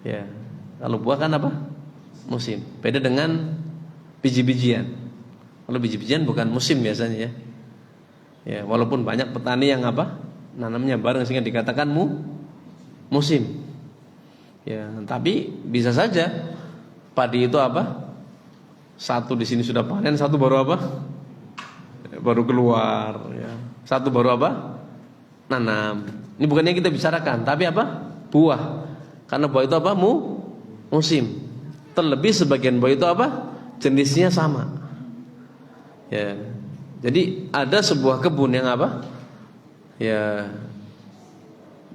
Ya, kalau buah kan apa? Musim. Beda dengan biji-bijian. Kalau biji-bijian bukan musim biasanya ya. Ya, walaupun banyak petani yang apa? Nanamnya bareng sehingga dikatakan musim. Ya, tapi bisa saja padi itu apa? Satu di sini sudah panen, satu baru apa? Baru keluar ya. Satu baru apa? Nanam. Ini bukan yang kita bicarakan, tapi apa? Buah. Karena buah itu apa? Musim. Terlebih sebagian buah itu apa? Jenisnya sama. Ya. Jadi ada sebuah kebun yang apa? Ya.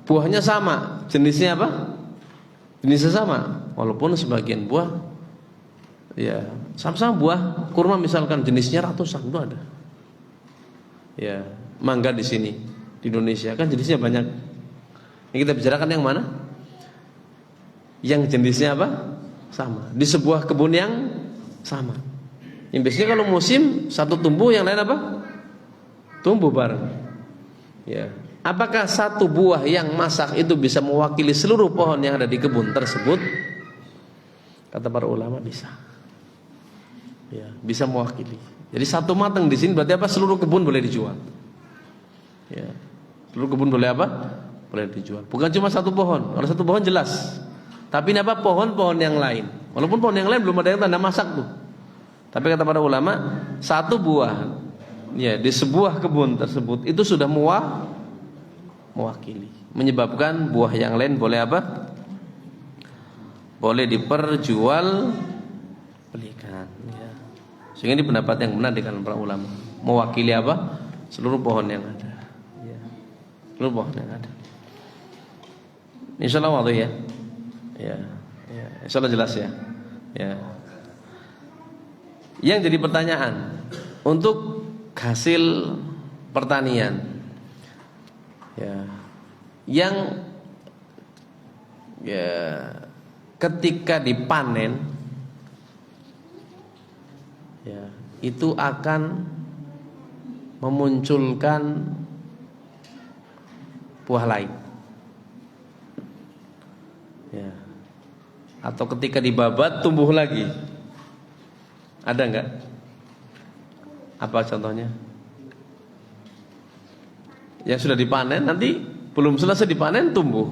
Buahnya sama, jenisnya apa? Jenisnya sama. Walaupun sebagian buah ya sama-sama buah kurma misalkan jenisnya ratusan itu ada. Ya, mangga di sini di Indonesia kan jenisnya banyak. Yang kita bicarakan yang mana? Yang jenisnya apa? Sama. Di sebuah kebun yang sama. Yang biasanya kalau musim satu tumbuh, yang lain apa? Tumbuh bareng. Ya. Apakah satu buah yang masak itu bisa mewakili seluruh pohon yang ada di kebun tersebut? Kata para ulama bisa. Ya, bisa mewakili. Jadi satu matang di sini berarti apa? Seluruh kebun boleh dijual. Ya. Seluruh kebun boleh apa? Boleh dijual. Bukan cuma satu pohon. Kalau satu pohon jelas. Tapi ini apa? Pohon-pohon yang lain. Walaupun pohon yang lain belum ada yang tanda masak tuh. Tapi kata para ulama, satu buah ya di sebuah kebun tersebut itu sudah mewakili. Menyebabkan buah yang lain boleh apa? Boleh diperjualbelikan ya. Sehingga ini pendapat yang benar di kalangan para ulama. Mewakili apa? Seluruh pohon yang ada. Ya. Seluruh pohon yang ada. Insyaallah waduh ya. Ya, ya, insyaallah jelas ya. Ya. Yang jadi pertanyaan untuk hasil pertanian, ya, yang ya ketika dipanen, ya, itu akan memunculkan buah lain. Ya. Atau ketika dibabat tumbuh lagi. Ada enggak? Apa contohnya? Yang sudah dipanen nanti belum selesai dipanen tumbuh.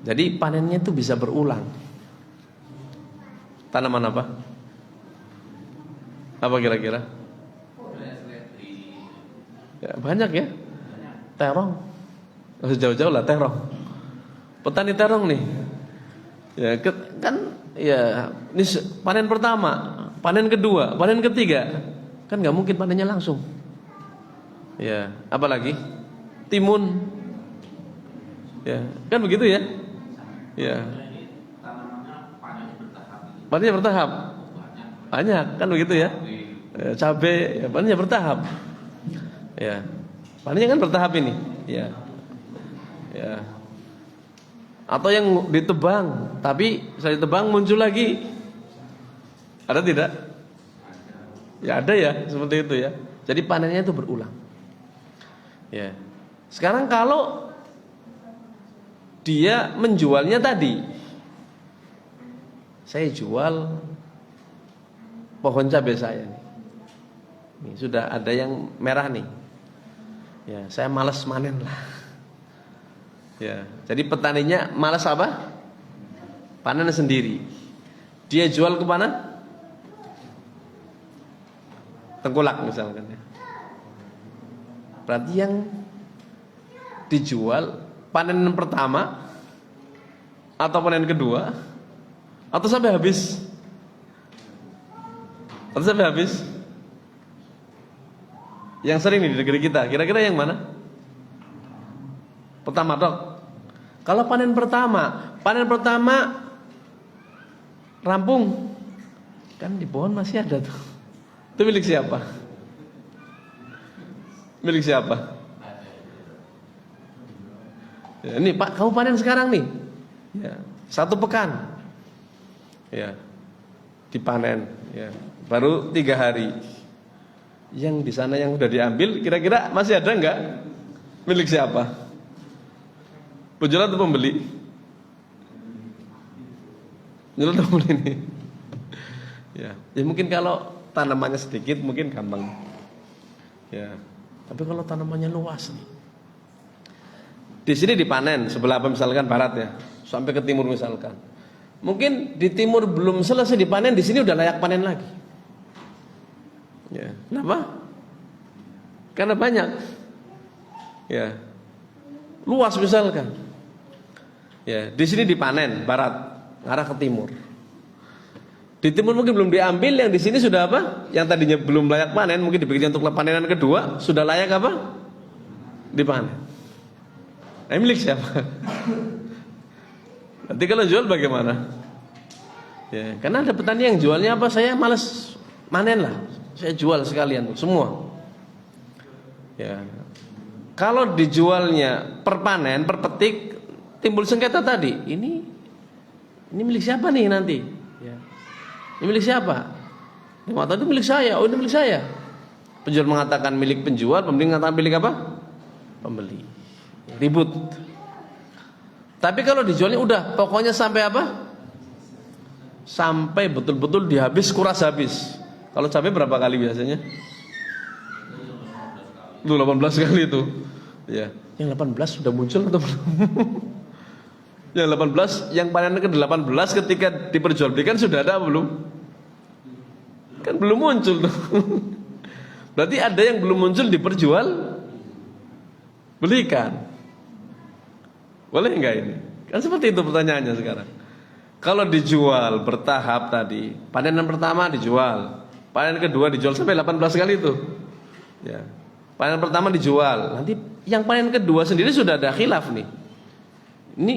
Jadi panennya itu bisa berulang. Tanaman apa? Apa kira-kira? Ya, banyak ya. Terong. Jauh-jauh lah terong. Petani terong nih. Ya kan ya ini panen pertama, panen kedua, panen ketiga. Kan enggak mungkin panennya langsung. Ya, apalagi timun. Ya, kan begitu ya? Ya. Panennya bertahap. Banyak kan begitu ya? Cabai, ya, panennya bertahap. Ya. Panennya kan bertahap ini. Ya. Ya. Atau yang ditebang, tapi saya ditebang muncul lagi. Ada tidak? Ya ada ya, seperti itu ya. Jadi panennya itu berulang. Ya. Sekarang kalau dia menjualnya tadi, saya jual pohon cabai saya nih. Nih, sudah ada yang merah nih. Ya, saya malas manen lah. Ya, jadi petaninya malas apa? Panen sendiri. Dia jual ke mana? Tengkulak misalkan ya. Berarti yang dijual panen pertama atau panen kedua atau sampai habis? Atau sampai habis? Yang sering nih di negeri kita, kira-kira yang mana? Pertama dok. Kalau panen pertama rampung, kan di pohon masih ada tuh. Itu milik siapa? Milik siapa? Ya, ini Pak, kamu panen sekarang nih. Ya, 1 pekan. Ya, dipanen. Ya, baru 3 hari. Yang di sana yang sudah diambil, kira-kira masih ada enggak? Milik siapa? Penjual atau pembeli? Penjual atau pembeli ini? Ya, ya mungkin kalau tanamannya sedikit mungkin gampang. Ya, tapi kalau tanamannya luas nih. Di sini dipanen sebelah apa misalkan barat ya, sampai ke timur misalkan. Mungkin di timur belum selesai dipanen, di sini udah layak panen lagi. Ya, kenapa? Karena banyak. Ya, luas misalkan. Ya, di sini dipanen barat, arah ke timur. Di timur mungkin belum diambil, yang di sini sudah apa? Yang tadinya belum layak panen, mungkin dibikin untuk panenan kedua, sudah layak apa? Dipanen. Nah, milik siapa? Nanti kalau jual bagaimana? Ya, karena ada petani yang jualnya apa? Saya malas manen lah, saya jual sekalian semua. Ya, kalau dijualnya per panen, per petik, timbul sengketa tadi. Ini milik siapa nih nanti? Ya. Ini milik siapa? Yang mengatakan itu milik saya. Oh, ini milik saya. Penjual mengatakan milik penjual, pembeli mengatakan milik apa? Pembeli. Ribut. Tapi kalau dijualnya udah, pokoknya sampai apa? Sampai betul-betul dihabis, kuras habis. Kalau cabai berapa kali biasanya? Lu 18 kali itu. Ya. Yang 18 sudah muncul atau belum? Yang 18, yang panen ke-18 ketika diperjualbelikan sudah ada belum? Kan belum muncul tuh. Berarti ada yang belum muncul diperjual belikan. Boleh enggak ini? Kan seperti itu pertanyaannya sekarang. Kalau dijual bertahap tadi, panenan pertama dijual, panen kedua dijual sampai 18 kali itu. Ya. Panen pertama dijual, nanti yang panen kedua sendiri sudah ada khilaf nih. Ini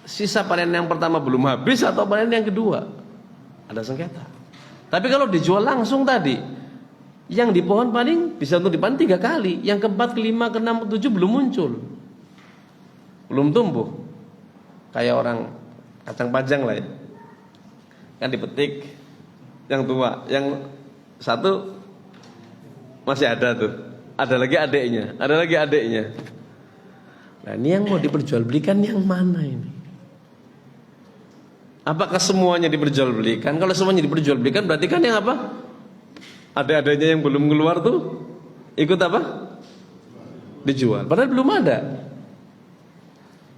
sisa panen yang pertama belum habis atau panen yang kedua? Ada sengketa. Tapi kalau dijual langsung tadi, yang di pohon paling bisa untuk dipanen 3 kali, yang keempat, kelima, keenam, ketujuh belum muncul, belum tumbuh. Kayak orang kacang panjang lah ya, kan dipetik yang tua, yang satu masih ada tuh, ada lagi adiknya, ada lagi adiknya. Nah, ini yang mau diperjualbelikan yang mana ini? Apakah semuanya diperjualbelikan? Kalau semuanya diperjualbelikan berarti kan yang apa? Ada-adanya yang belum keluar tuh ikut apa? Dijual. Padahal belum ada.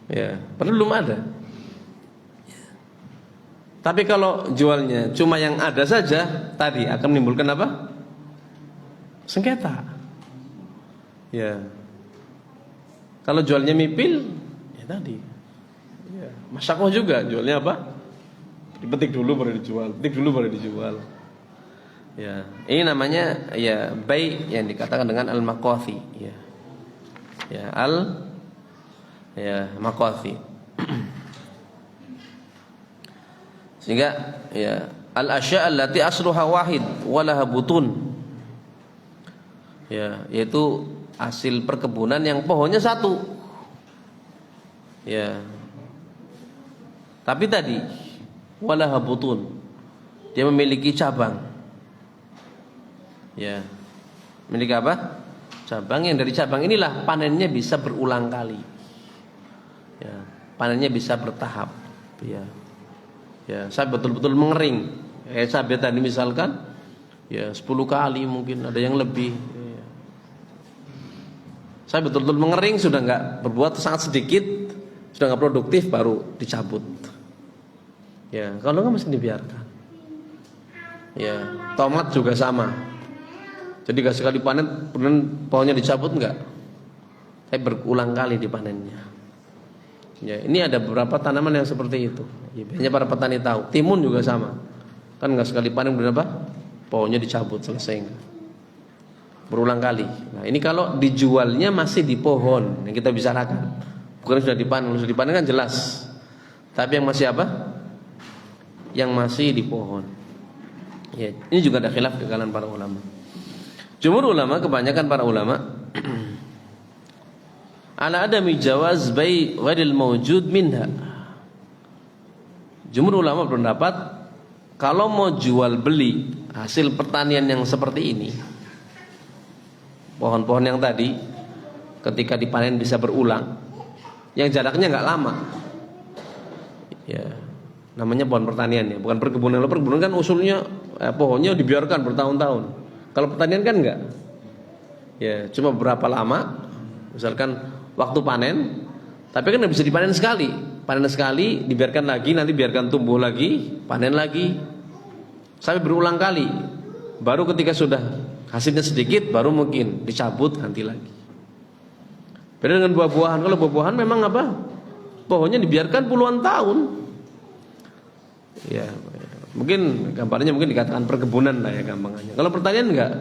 Ya, padahal belum ada. Tapi kalau jualnya cuma yang ada saja, tadi akan menimbulkan apa? Sengketa. Ya. Kalau jualnya mipil, ya tadi. Ya, masyakoh juga jualnya apa? Dipetik dulu baru dijual, petik dulu baru dijual. Ya, ini namanya ya bai yang dikatakan dengan al-maqathi. Ya. Ya, maqathi. Sehingga ya al-asya' allati asluha wahid wa laha butun. Ya, yaitu hasil perkebunan yang pohonnya satu. Ya. Tapi tadi walaha butun, dia memiliki cabang. Ya. Memiliki apa? Cabang. Yang dari cabang inilah panennya bisa berulang kali. Ya, panennya bisa bertahap. Ya, ya, saya betul-betul mengering. Cabai tadi misalkan, ya 10 kali mungkin, ada yang lebih. Ya. Saya betul-betul mengering, sudah nggak berbuat sangat sedikit, sudah nggak produktif, baru dicabut. Ya, kalau nggak mesti dibiarkan. Ya, tomat juga sama. Jadi gak sekali panen, kemudian pohonnya dicabut enggak. Tapi berulang kali dipanennya. Ya, ini ada beberapa tanaman yang seperti itu. Ya, biasanya para petani tahu. Timun juga sama. Kan gak sekali panen, kemudian apa? Pohonnya dicabut, selesai enggak. Berulang kali. Nah, ini kalau dijualnya masih di pohon yang kita bicarakan. Bukan sudah dipanen. Sudah dipanen kan jelas. Tapi yang masih apa? Yang masih di pohon. Ya, ini juga ada khilaf di kalangan para ulama. Jumhur ulama, kebanyakan para ulama ala adami jawaz bai' ghairil mawjud minha. Jumhur ulama berpendapat kalau mau jual beli hasil pertanian yang seperti ini, pohon-pohon yang tadi ketika dipanen bisa berulang, yang jaraknya nggak lama. Ya, namanya pohon pertanian ya, bukan perkebunan. Kalau perkebunan kan usulnya pohonnya dibiarkan bertahun-tahun. Kalau pertanian kan enggak. Ya, cuma berapa lama? Misalkan waktu panen, tapi kan enggak bisa dipanen sekali. Panen sekali, dibiarkan lagi, nanti biarkan tumbuh lagi, panen lagi. Sampai berulang kali. Baru ketika sudah hasilnya sedikit, baru mungkin dicabut, ganti lagi. Beda dengan buah-buahan. Kalau buah-buahan memang apa? Pohonnya dibiarkan puluhan tahun. Ya, mungkin gambarnya mungkin dikatakan perkebunan lah ya gampangannya. Kalau pertanian enggak.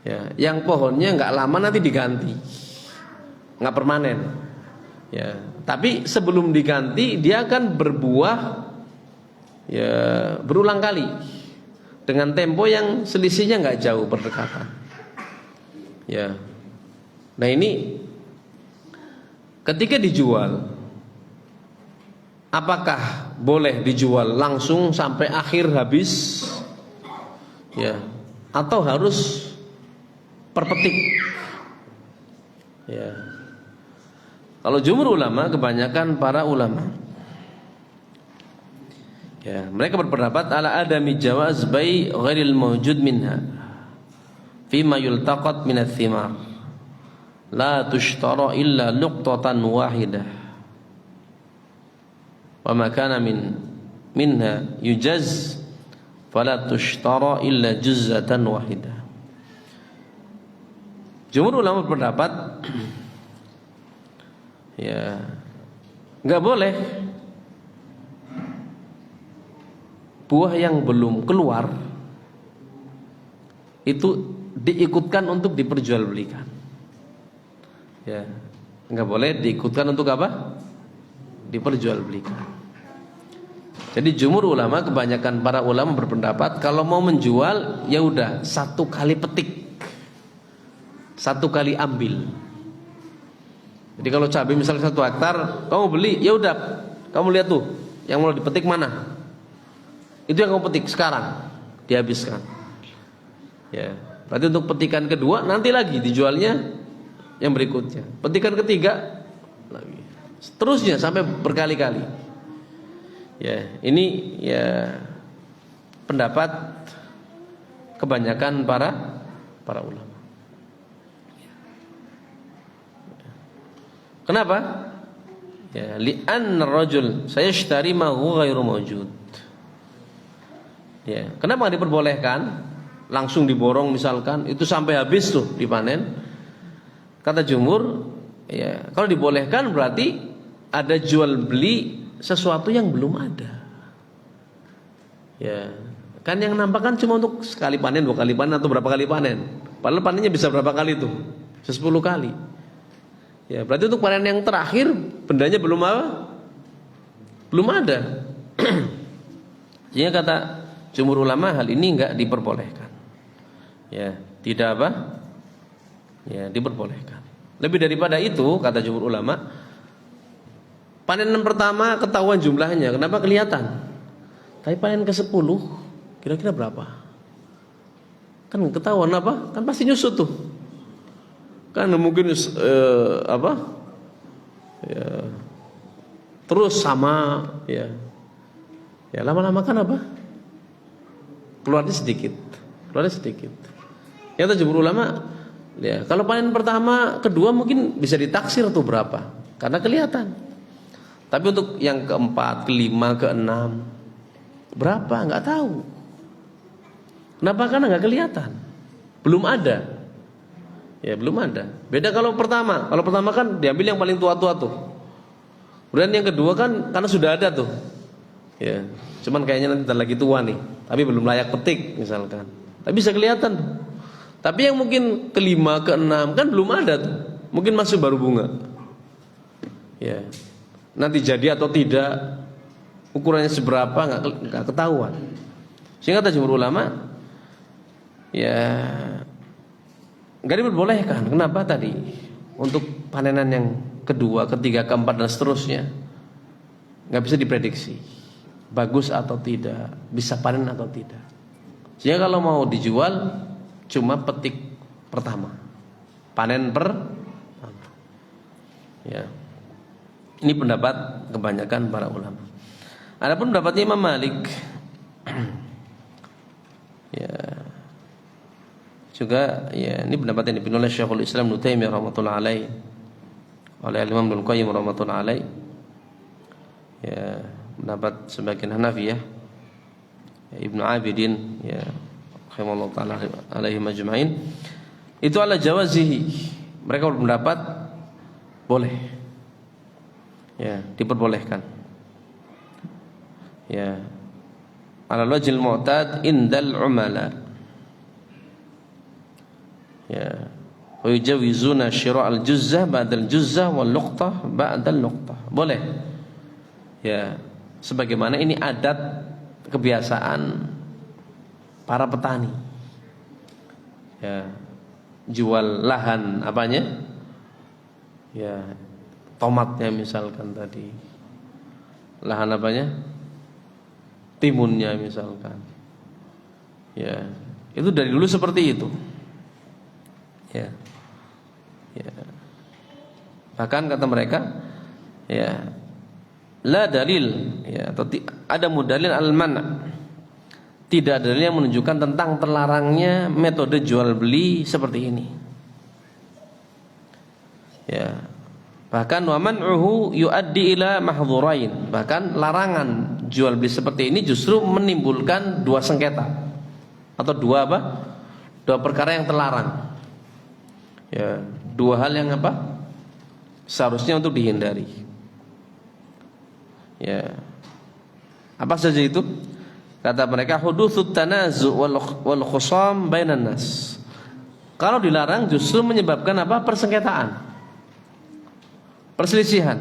Ya, yang pohonnya enggak lama nanti diganti. Enggak permanen. Ya, tapi sebelum diganti dia akan berbuah ya berulang kali dengan tempo yang selisihnya enggak jauh berdekatan. Ya. Nah, ini ketika dijual, apakah boleh dijual langsung sampai akhir habis? Ya, atau harus per petik? Ya. Kalau jumhur ulama, kebanyakan para ulama, ya, mereka berpendapat ala adami jawaz bai' ghairil mawjud minha fima yultaqat min ath-thimar la tushtara illa luqtatan wahidah. Wa ma kana minha yujaz fala tushtara illa juzzatan wahidah. Jumhur ulama berpendapat ya enggak boleh buah yang belum keluar itu diikutkan untuk diperjualbelikan. Ya, enggak boleh diikutkan untuk apa? Diperjualbelikan. Jadi jumhur ulama, kebanyakan para ulama berpendapat kalau mau menjual ya udah satu kali petik, satu kali ambil. Jadi kalau cabai misalnya 1 hektar, kamu beli, ya udah kamu lihat tuh yang mau dipetik mana, itu yang kamu petik sekarang, dihabiskan. Ya, berarti untuk petikan kedua nanti lagi dijualnya yang berikutnya, petikan ketiga lagi, seterusnya sampai berkali-kali. Ya, ini ya pendapat kebanyakan para ulama. Kenapa? Ya, li'an rajul sayashtari ma huwa ghairu mawjud. Ya, kenapa enggak diperbolehkan langsung diborong misalkan itu sampai habis tuh dipanen? Kata jumhur, ya, kalau dibolehkan berarti ada jual beli sesuatu yang belum ada. Ya, kan yang nampak kan cuma untuk sekali panen, 2 kali panen atau berapa kali panen. Padahal panennya bisa berapa kali tuh? 10 kali. Ya, berarti untuk panen yang terakhir bendanya belum apa? Belum ada. Sehingga kata jumhur ulama hal ini enggak diperbolehkan. Ya, tidak apa? Ya, diperbolehkan. Lebih daripada itu kata jumhur ulama, panen pertama ketahuan jumlahnya, kenapa kelihatan? Tapi panen ke-10 kira-kira berapa? Kan ketahuan apa? Kan pasti nyusut tuh. Kan mungkin ya, terus sama ya. Ya lama-lama kan apa? Keluarnya sedikit. Yang jumhur ulama ya, kalau panen pertama, kedua mungkin bisa ditaksir tuh berapa. Karena kelihatan. Tapi untuk yang keempat, kelima, keenam berapa? Enggak tahu. Kenapa? Karena enggak kelihatan. Belum ada. Ya, belum ada. Beda kalau pertama. Kalau pertama kan diambil yang paling tua-tua tuh. Kemudian yang kedua kan karena sudah ada tuh. Ya, cuman kayaknya nanti lagi tua nih, tapi belum layak petik misalkan. Tapi bisa kelihatan tuh. Tapi yang mungkin kelima, keenam kan belum ada tuh. Mungkin masih baru bunga. Ya. Nanti jadi atau tidak, ukurannya seberapa enggak ketahuan. Sehingga kata jumhur ulama ya enggak diperbolehkan. Kenapa tadi? Untuk panenan yang kedua, ketiga, keempat dan seterusnya enggak bisa diprediksi bagus atau tidak, bisa panen atau tidak. Sehingga kalau mau dijual cuma petik pertama, panen pertama. Ya. Ini pendapat kebanyakan para ulama. Adapun pendapatnya Imam Malik ya juga ya, ini pendapat yang dipilih oleh Syekhul Islam Ibnu Taimiyah rahmatullah alaih, oleh Imam Ibnu Qayyim rahmatullah alaih, ya pendapat sebagian Hanafiyah, ya, Ibnu Abidin ya rahimallahu taala alaihi majma'in, itu ala jawazihi. Mereka berpendapat boleh, ya diperbolehkan, ya ala wajhil mu'tad indal umala. Ya, wa yujawizuna syira' al-juzzah ba'dal juzzah wal luqtah ba'dal luqtah. Boleh. Ya, sebagaimana ini adat kebiasaan para petani. Ya, jual lahan apanya? Ya, tomatnya misalkan tadi. Lahan apanya? Timunnya misalkan. Ya, itu dari dulu seperti itu. Ya. Ya. Bahkan kata mereka, ya, la dalil, ya, atau ada mudalil al-man'. Tidak ada dalil yang menunjukkan tentang terlarangnya metode jual beli seperti ini. Ya. Bahkan wa man'uhu yuaddi ila mahdhurain. Bahkan larangan jual beli seperti ini justru menimbulkan dua sengketa. Atau dua apa? Dua perkara yang terlarang. Ya, dua hal yang apa? Seharusnya untuk dihindari. Ya. Apa saja itu? Kata mereka hudutsut tanazu' wal khusam bainan nas. Kalau dilarang justru menyebabkan apa? Persengketaan. Perselisihan.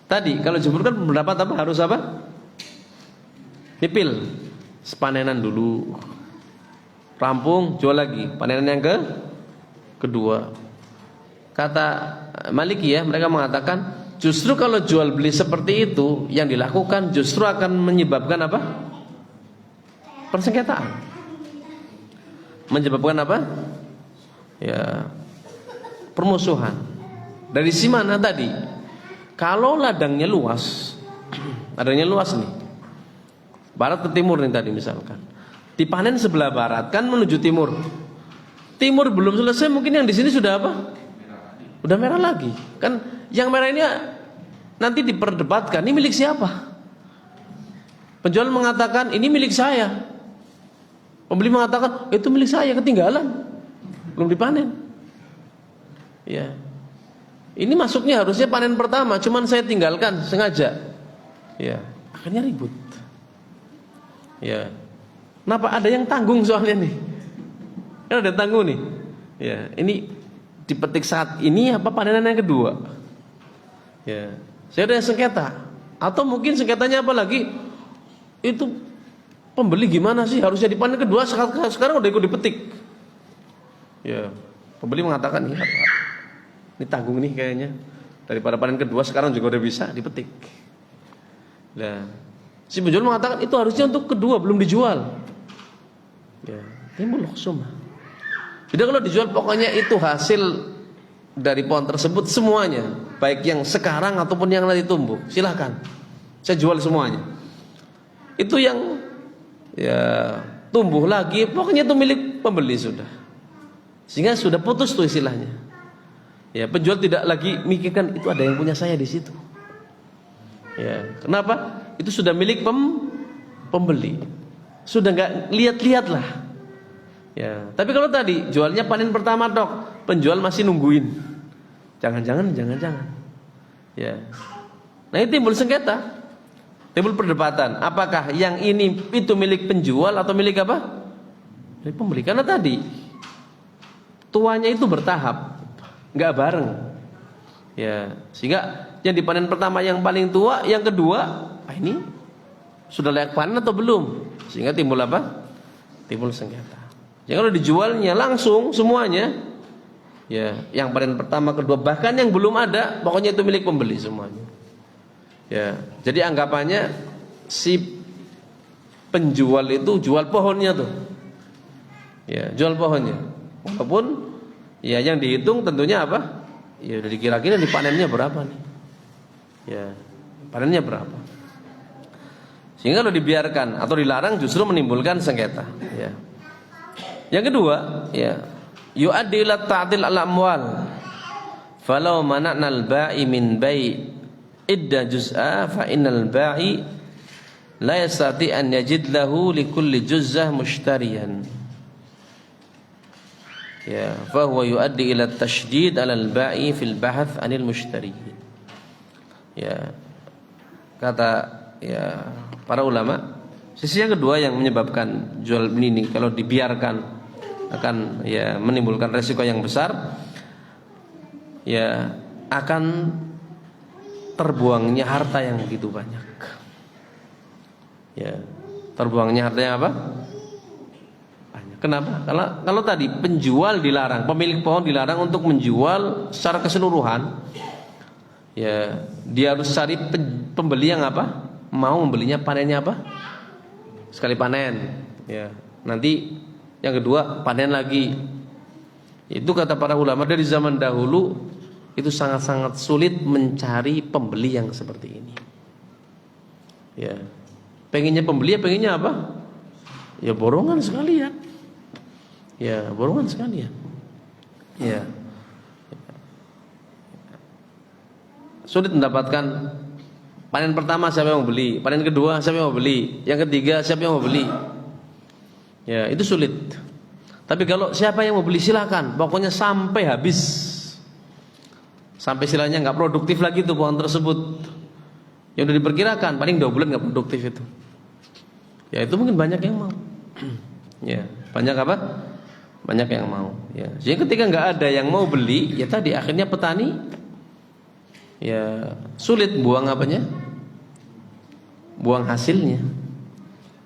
Tadi kalau jumhur kan pendapat apa? Harus apa? Nipil. Sepanenan dulu. Rampung, jual lagi. Panenan yang kedua. Kata Malikiyah, mereka mengatakan justru kalau jual beli seperti itu yang dilakukan justru akan menyebabkan apa? Persengketaan. Menyebabkan apa? Ya, permusuhan. Dari si mana tadi? Kalau ladangnya luas, ladangnya luas nih, barat ke timur nih tadi misalkan, dipanen sebelah barat kan menuju timur. Timur belum selesai, mungkin yang di sini sudah apa? Udah merah lagi. Kan yang merah ini nanti diperdebatkan, ini milik siapa? Penjual mengatakan ini milik saya. Pembeli mengatakan itu milik saya, ketinggalan. Belum dipanen. Ya. Ini masuknya harusnya panen pertama, cuman saya tinggalkan sengaja. Ya, akhirnya ribut. Ya. Kenapa ada yang tanggung soalnya nih? Kan ada tanggung nih. Ya, ini dipetik saat ini apa panenan yang kedua? Ya. Saya ada sengketa. Atau mungkin sengketanya apa lagi? Itu pembeli gimana sih? Harusnya dipanen kedua, sekarang udah ikut dipetik. Ya. Pembeli mengatakan ini tanggung nih kayaknya. Daripada panen kedua sekarang juga udah bisa dipetik. Nah, si penjual mengatakan itu harusnya untuk kedua belum dijual. Ya. timbul khusumah. Jadi kalau dijual pokoknya itu hasil dari pohon tersebut semuanya, baik yang sekarang ataupun yang nanti tumbuh, silahkan saya jual semuanya. Itu yang ya tumbuh lagi, pokoknya itu milik pembeli sudah. Sehingga sudah putus tuh istilahnya. Ya, penjual tidak lagi mikirkan itu ada yang punya saya di situ. Ya, kenapa? Itu sudah milik pembeli. Sudah nggak lihat-lihat lah. Ya, tapi kalau tadi jualnya panen pertama dok, penjual masih nungguin. Jangan-jangan. Ya. Nah, ini timbul sengketa. Timbul perdebatan, apakah yang ini itu milik penjual atau milik apa? Milik pembeli. Karena tadi tuanya itu bertahap, nggak bareng. Ya, sehingga yang dipanen pertama yang paling tua, yang kedua, ini sudah layak panen atau belum? Sehingga timbul apa? Timbul sengketa. Yang kalau dijualnya langsung semuanya, ya, yang panen pertama, kedua, bahkan yang belum ada, pokoknya itu milik pembeli semuanya. Ya, jadi anggapannya si penjual itu jual pohonnya tuh. Ya, jual pohonnya. Walaupun ya yang dihitung tentunya apa? Ya udah dikira-kira dipanennya berapa nih. Ya, panennya berapa. Sehingga kalau dibiarkan atau dilarang justru menimbulkan sengketa, ya. Yang kedua, ya, yu'addi ila ta'dil al-amwal. Falau mana'na al-ba'i min bai' idda juz'a fa innal ba'i la yastati an yajid lahu li kulli juz'ah mushtariyan. Ya, fa huwa yu'addi ila at-tashdid 'ala al-ba'i fil bahth 'anil mushtari. Ya. Kata ya para ulama, sisi yang kedua yang menyebabkan jual beli ini kalau dibiarkan akan ya menimbulkan resiko yang besar, ya akan terbuangnya harta yang begitu banyak. Ya, terbuangnya hartanya apa? Banyak. Kenapa? Karena kalau tadi penjual dilarang, pemilik pohon dilarang untuk menjual secara keseluruhan, ya dia harus cari pembeli yang apa? Mau membelinya panennya apa? Sekali panen. Ya, nanti yang kedua panen lagi. Itu kata para ulama dari zaman dahulu itu sangat-sangat sulit mencari pembeli yang seperti ini. Ya, pengennya pembeli, pengennya apa? Ya borongan sekalian. Ya borongan sekalian. Ya, sulit mendapatkan panen pertama siapa yang mau beli, panen kedua siapa yang mau beli, yang ketiga siapa yang mau beli. Ya, itu sulit. Tapi kalau siapa yang mau beli silakan, pokoknya sampai habis. Sampai istilahnya nggak produktif lagi tuh pohon tersebut. Yang udah diperkirakan paling 2 bulan nggak produktif itu. Ya, itu mungkin banyak yang mau. Ya, banyak apa? Banyak yang mau. Ya, jadi ketika nggak ada yang mau beli, ya tadi akhirnya petani ya sulit buang apanya? Buang hasilnya.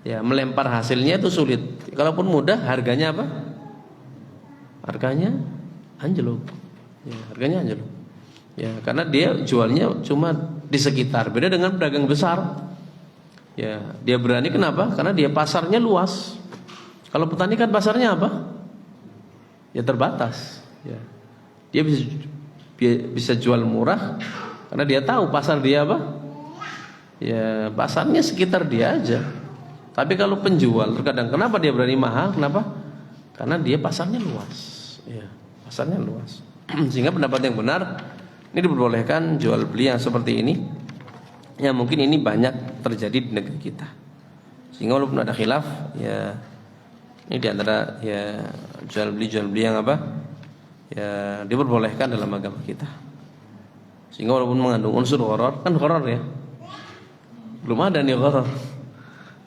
Ya, melempar hasilnya itu sulit. Kalaupun mudah, harganya apa? Harganya anjlok. Ya, harganya anjlok. Ya, karena dia jualnya cuma di sekitar. Beda dengan pedagang besar. Ya, dia berani kenapa? Karena dia pasarnya luas. Kalau petani kan pasarnya apa? Ya terbatas. Ya. Dia bisa jual murah karena dia tahu pasar dia apa? Ya, pasarnya sekitar dia aja. Tapi kalau penjual terkadang kenapa dia berani mahal? Kenapa? Karena dia pasarnya luas. Ya, pasarnya luas. Sehingga pendapat yang benar ini diperbolehkan jual beli yang seperti ini. Ya mungkin ini banyak terjadi di negeri kita. Sehingga walaupun ada khilaf, ya ini diantara ya jual beli yang apa? Ya diperbolehkan dalam agama kita. Sehingga walaupun mengandung unsur gharar, kan gharar ya. Belum ada nih gharar.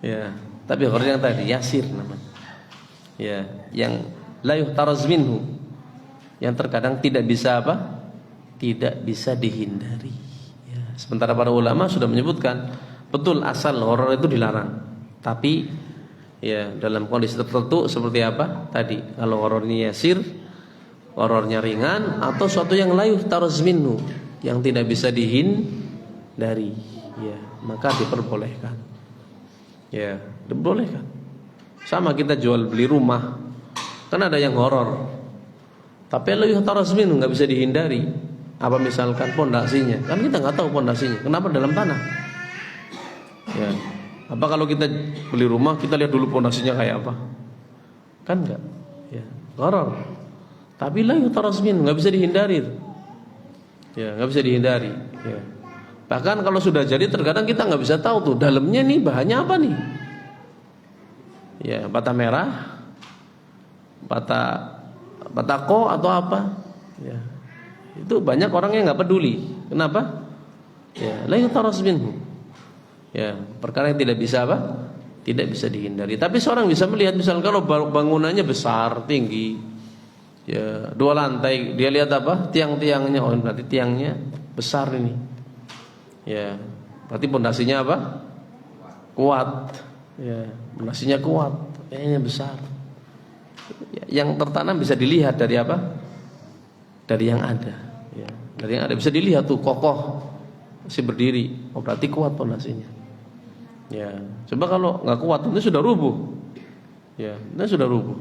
Ya, tapi gharar yang tadi yasir namanya. Ya, yang la yuhtaraz minhu. Yang terkadang tidak bisa apa? Tidak bisa dihindari. Ya, sementara para ulama sudah menyebutkan betul asal gharar itu dilarang. Tapi ya dalam kondisi tertentu seperti apa? Tadi kalau ghararnya yasir, ghararnya ringan atau suatu yang la yuhtaraz minhu, yang tidak bisa dihindari, ya, maka diperbolehkan. Ya, diperbolehkan. Sama kita jual beli rumah, Kan ada yang horor. Tapi la yuhtaraz minhu, nggak bisa dihindari. Apa misalkan pondasinya? Kan kita nggak tahu pondasinya. Kenapa dalam tanah? Ya. Apa kalau kita beli rumah kita lihat dulu pondasinya kayak apa? Kan enggak. Ya, horor. Tapi la yuhtaraz minhu, nggak bisa dihindari. Ya, nggak bisa dihindari. Ya. Bahkan kalau sudah jadi terkadang kita nggak bisa tahu tuh dalamnya nih bahannya apa nih. Ya, bata merah, batako atau apa? Ya. Itu banyak orang yang nggak peduli. Kenapa? Ya, la yuhtaraz minhu. Ya, perkara yang tidak bisa apa? Tidak bisa dihindari. Tapi seorang bisa melihat misalnya kalau bangunannya besar, tinggi, ya 2 lantai, dia lihat apa? Tiang-tiangnya, oh berarti tiangnya besar ini. Ya, berarti pondasinya apa? Kuat. Ya, pondasinya kuat, kayaknya besar. Yang tertanam bisa dilihat dari apa? Dari yang ada. Ya, dari yang ada bisa dilihat tuh kokoh, masih berdiri. Oh berarti kuat pondasinya. Ya, coba kalau nggak kuat itu sudah rubuh. Ya, itu sudah rubuh.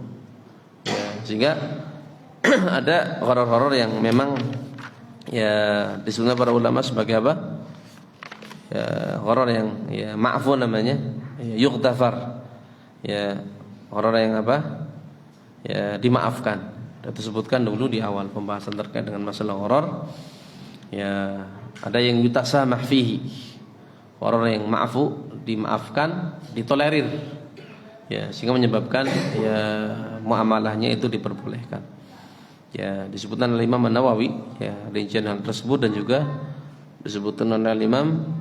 Ya, sehingga ada horor-horor yang memang ya disebutnya para ulama sebagai apa? Ya, horor yang ya ma'fu namanya, ya, yughtafar. Ya, horor yang apa? Ya, dimaafkan. Sudah disebutkan dulu di awal pembahasan terkait dengan masalah horor. Ya, ada yang yutasamah fihi. Horor yang ma'fu, dimaafkan, ditolerir. Ya, sehingga menyebabkan ya muamalahnya itu diperbolehkan. Ya, disebutkan oleh Imam An-Nawawi ya rincian hal tersebut dan juga disebutkan oleh Imam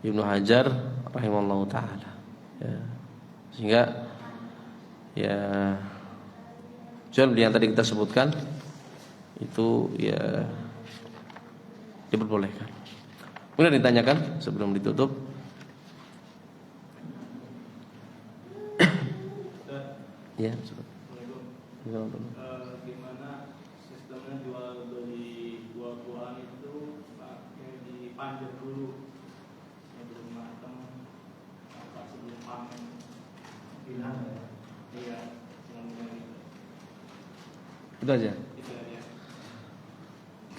Ibnu Hajar rahimallahu taala. Ya. Sehingga ya jual beli yang tadi kita sebutkan itu ya diperbolehkan. Kemudian ditanyakan sebelum ditutup. Ya, gimana sistemnya jual beli buah-buahan itu pakai dipanjat dulu sebelum matang apa sebelum panen? Gimana ya? Iya, itu aja. itu aja.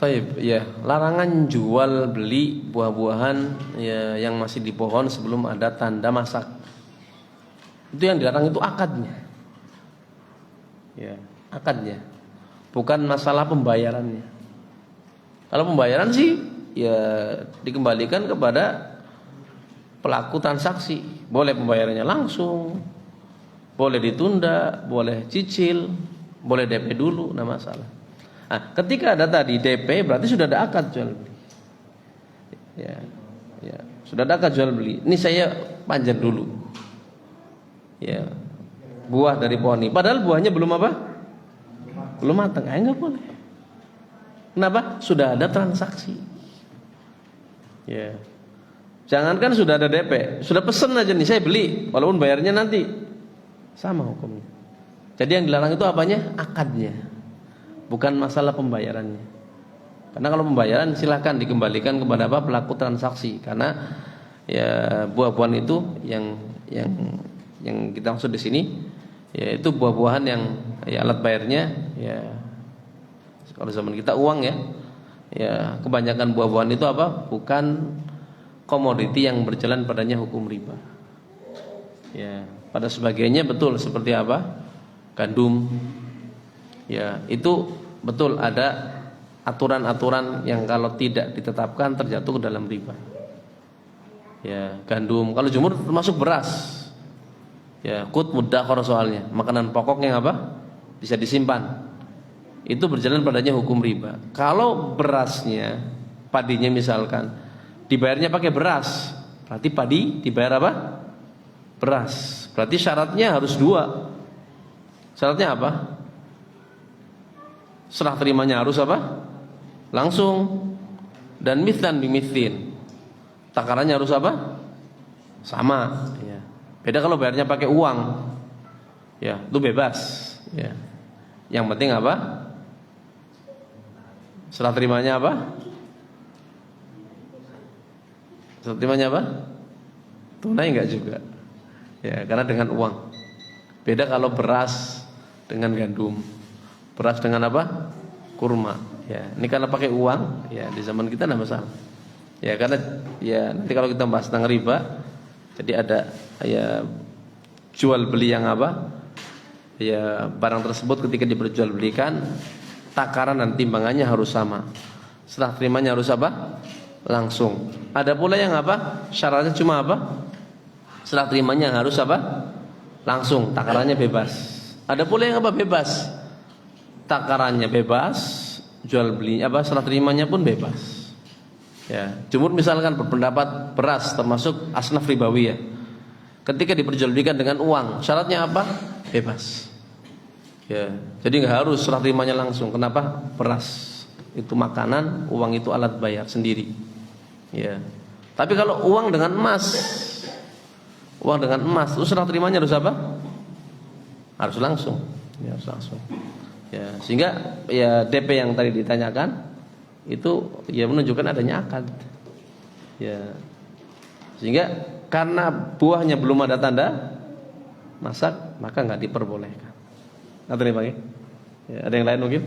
Baik, ya, larangan jual beli buah-buahan ya yang masih di pohon sebelum ada tanda masak. Itu yang dilarang itu akadnya. Ya, akadnya. Bukan masalah pembayarannya. Kalau pembayaran sih ya dikembalikan kepada pelaku transaksi. Boleh pembayarannya langsung, boleh ditunda, boleh cicil, boleh DP dulu, enggak masalah. Nah, ketika ada tadi DP berarti sudah ada akad jual beli. Ya, ya, sudah ada akad jual beli. Ini saya panjat dulu. Ya, buah dari pohon ini. Padahal buahnya belum apa? Belum matang. Enggak boleh. Kenapa? Sudah ada transaksi. Ya. Jangankan sudah ada DP, sudah pesen aja nih saya beli, walaupun bayarnya nanti sama hukumnya. Jadi yang dilarang itu apanya? Akadnya. Bukan masalah pembayarannya. Karena kalau pembayaran silakan dikembalikan kepada apa? Pelaku transaksi. Karena ya buah-buahan itu yang kita maksud di sini yaitu buah-buahan yang ya alat bayarnya ya kalau zaman kita uang ya. Ya kebanyakan buah-buahan itu apa? Bukan komoditi yang berjalan padanya hukum riba. Ya, pada sebagiannya betul seperti apa? Gandum. Ya, itu betul ada aturan-aturan yang kalau tidak ditetapkan terjatuh ke dalam riba. Ya, gandum. Kalau jumhur termasuk beras. Ya, qut muddakhar soalnya, makanan pokok yang apa? Bisa disimpan. Itu berjalan padanya hukum riba. Kalau berasnya, padinya misalkan dibayarnya pakai beras, berarti padi dibayar apa? Beras. Berarti syaratnya harus 2. Syaratnya apa? Serah terimanya harus apa? Langsung. Dan mithlan bimithlin. Takarannya harus apa? Sama. Ya. Beda kalau bayarnya pakai uang. Ya, itu bebas. Ya. Yang penting apa? Serah terimanya apa? Serah terimanya apa? Tunai enggak juga. Ya, karena dengan uang. Beda kalau beras dengan gandum, beras dengan apa? Kurma. Ya, ini karena pakai uang, ya di zaman kita tidak masalah. Ya karena ya nanti kalau kita bahas tentang riba, jadi ada ya jual beli yang apa? Ya barang tersebut ketika diperjualbelikan, takaran dan timbangannya harus sama. Setelah terimanya harus apa? Langsung. Ada pula yang apa? Syaratnya cuma apa? Setelah terimanya harus apa? Langsung, takarannya bebas. Ada pula yang apa? Bebas. Takarannya bebas, jual belinya apa? Setelah terimanya pun bebas. Ya, jumhur misalkan berpendapat beras termasuk asnaf ribawi ya. Ketika diperjualbelikan dengan uang, syaratnya apa? Bebas. Ya, jadi nggak harus setelah terimanya langsung. Kenapa? Beras itu makanan, uang itu alat bayar sendiri. Ya. Tapi kalau uang dengan emas, terus setelah terimanya harus apa? Harus langsung. Ya, harus langsung. Ya, sehingga ya DP yang tadi ditanyakan itu ya menunjukkan adanya akad. Ya. Sehingga karena buahnya belum ada tanda masak, maka nggak diperbolehkan. Ada nih Pak? Ya, ada yang lain mungkin?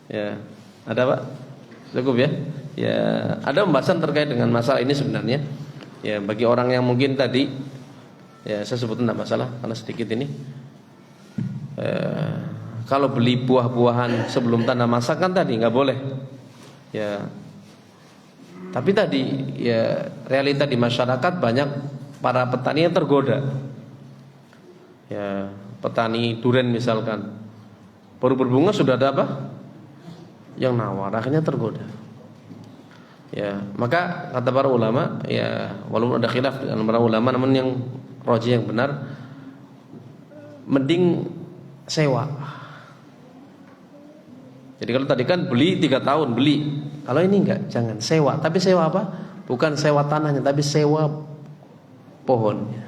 Ya, ada Pak? Cukup ya? Ya, ada pembahasan terkait dengan masalah ini sebenarnya. Ya, bagi orang yang mungkin tadi ya saya sebutkan tidak masalah karena sedikit ini. Kalau beli buah-buahan sebelum tanda masak kan tadi nggak boleh. Ya. Tapi tadi ya realita di masyarakat banyak para petani yang tergoda. Ya, petani durian misalkan baru berbunga sudah ada apa? Yang nawar, akhirnya tergoda. Ya, maka kata para ulama, ya walaupun ada khilaf dengan para ulama, namun yang rajih yang benar mending sewa. Jadi kalau tadi kan beli 3 tahun beli, kalau ini enggak, jangan sewa. Tapi sewa apa? Bukan sewa tanahnya, tapi sewa pohonnya.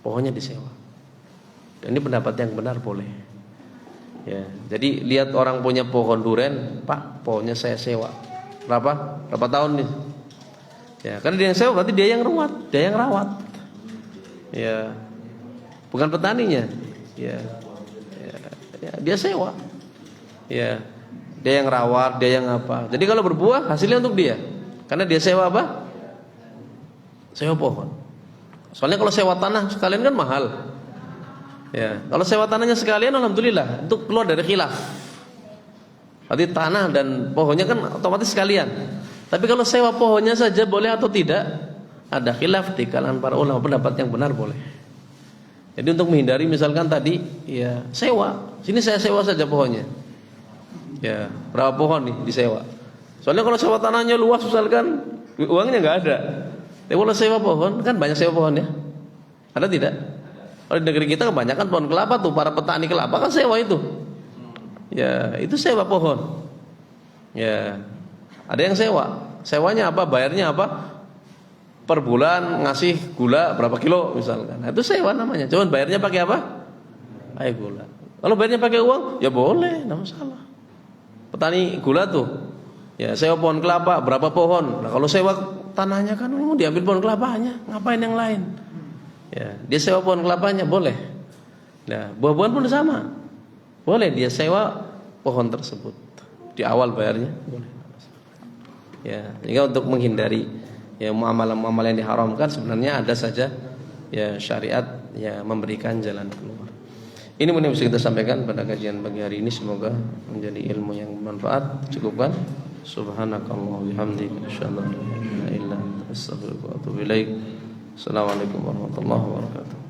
Pohonnya disewa. Dan ini pendapat yang benar boleh. Ya, jadi lihat orang punya pohon durian, Pak, pohonnya saya sewa. Berapa tahun nih? Ya, karena dia yang sewa berarti dia yang rawat. Ya, bukan petaninya. Ya, dia sewa. Ya, dia yang rawat, dia yang apa. Jadi kalau berbuah hasilnya untuk dia. Karena dia sewa apa? Sewa pohon. Soalnya kalau sewa tanah sekalian kan mahal. Ya, kalau sewa tanahnya sekalian alhamdulillah itu keluar dari khilaf. Berarti tanah dan pohonnya kan otomatis sekalian. Tapi kalau sewa pohonnya saja boleh atau tidak? Ada khilaf di kalangan para ulama, pendapat yang benar boleh. Jadi untuk menghindari misalkan tadi ya sewa, sini saya sewa saja pohonnya. Ya, berapa pohon nih disewa? Soalnya kalau sewa tanahnya luas misalkan uangnya nggak ada. Tapi kalau sewa pohon kan banyak sewa pohon ya. Ada tidak? Kalau di negeri kita kebanyakan pohon kelapa tuh, para petani kelapa kan sewa itu. Ya, itu sewa pohon. Ya, ada yang sewa. Sewanya apa? Bayarnya apa? Per bulan ngasih gula berapa kilo misalkan. Nah, itu sewa namanya. Cuman bayarnya pakai apa? Pakai gula. Kalau bayarnya pakai uang, ya boleh, enggak masalah. Petani gula tuh, ya sewa pohon kelapa berapa pohon. Nah, kalau sewa tanahnya kan mau diambil pohon kelapanya, ngapain yang lain? Ya, dia sewa pohon kelapanya boleh. Nah, buah-buahan pun sama. Boleh dia sewa pohon tersebut. Di awal bayarnya boleh. Ya, sehingga untuk menghindari ya muamalah-muamalah yang diharamkan sebenarnya ada saja ya syariat ya memberikan jalan keluar. Ini mungkin bisa kita sampaikan pada kajian pagi hari ini, semoga menjadi ilmu yang bermanfaat. Cukupkan. Subhanakallah bihamdika asyhadu an la ilaha illa anta astaghfiruka wa atubu ilaik. Assalamualaikum warahmatullahi wabarakatuh.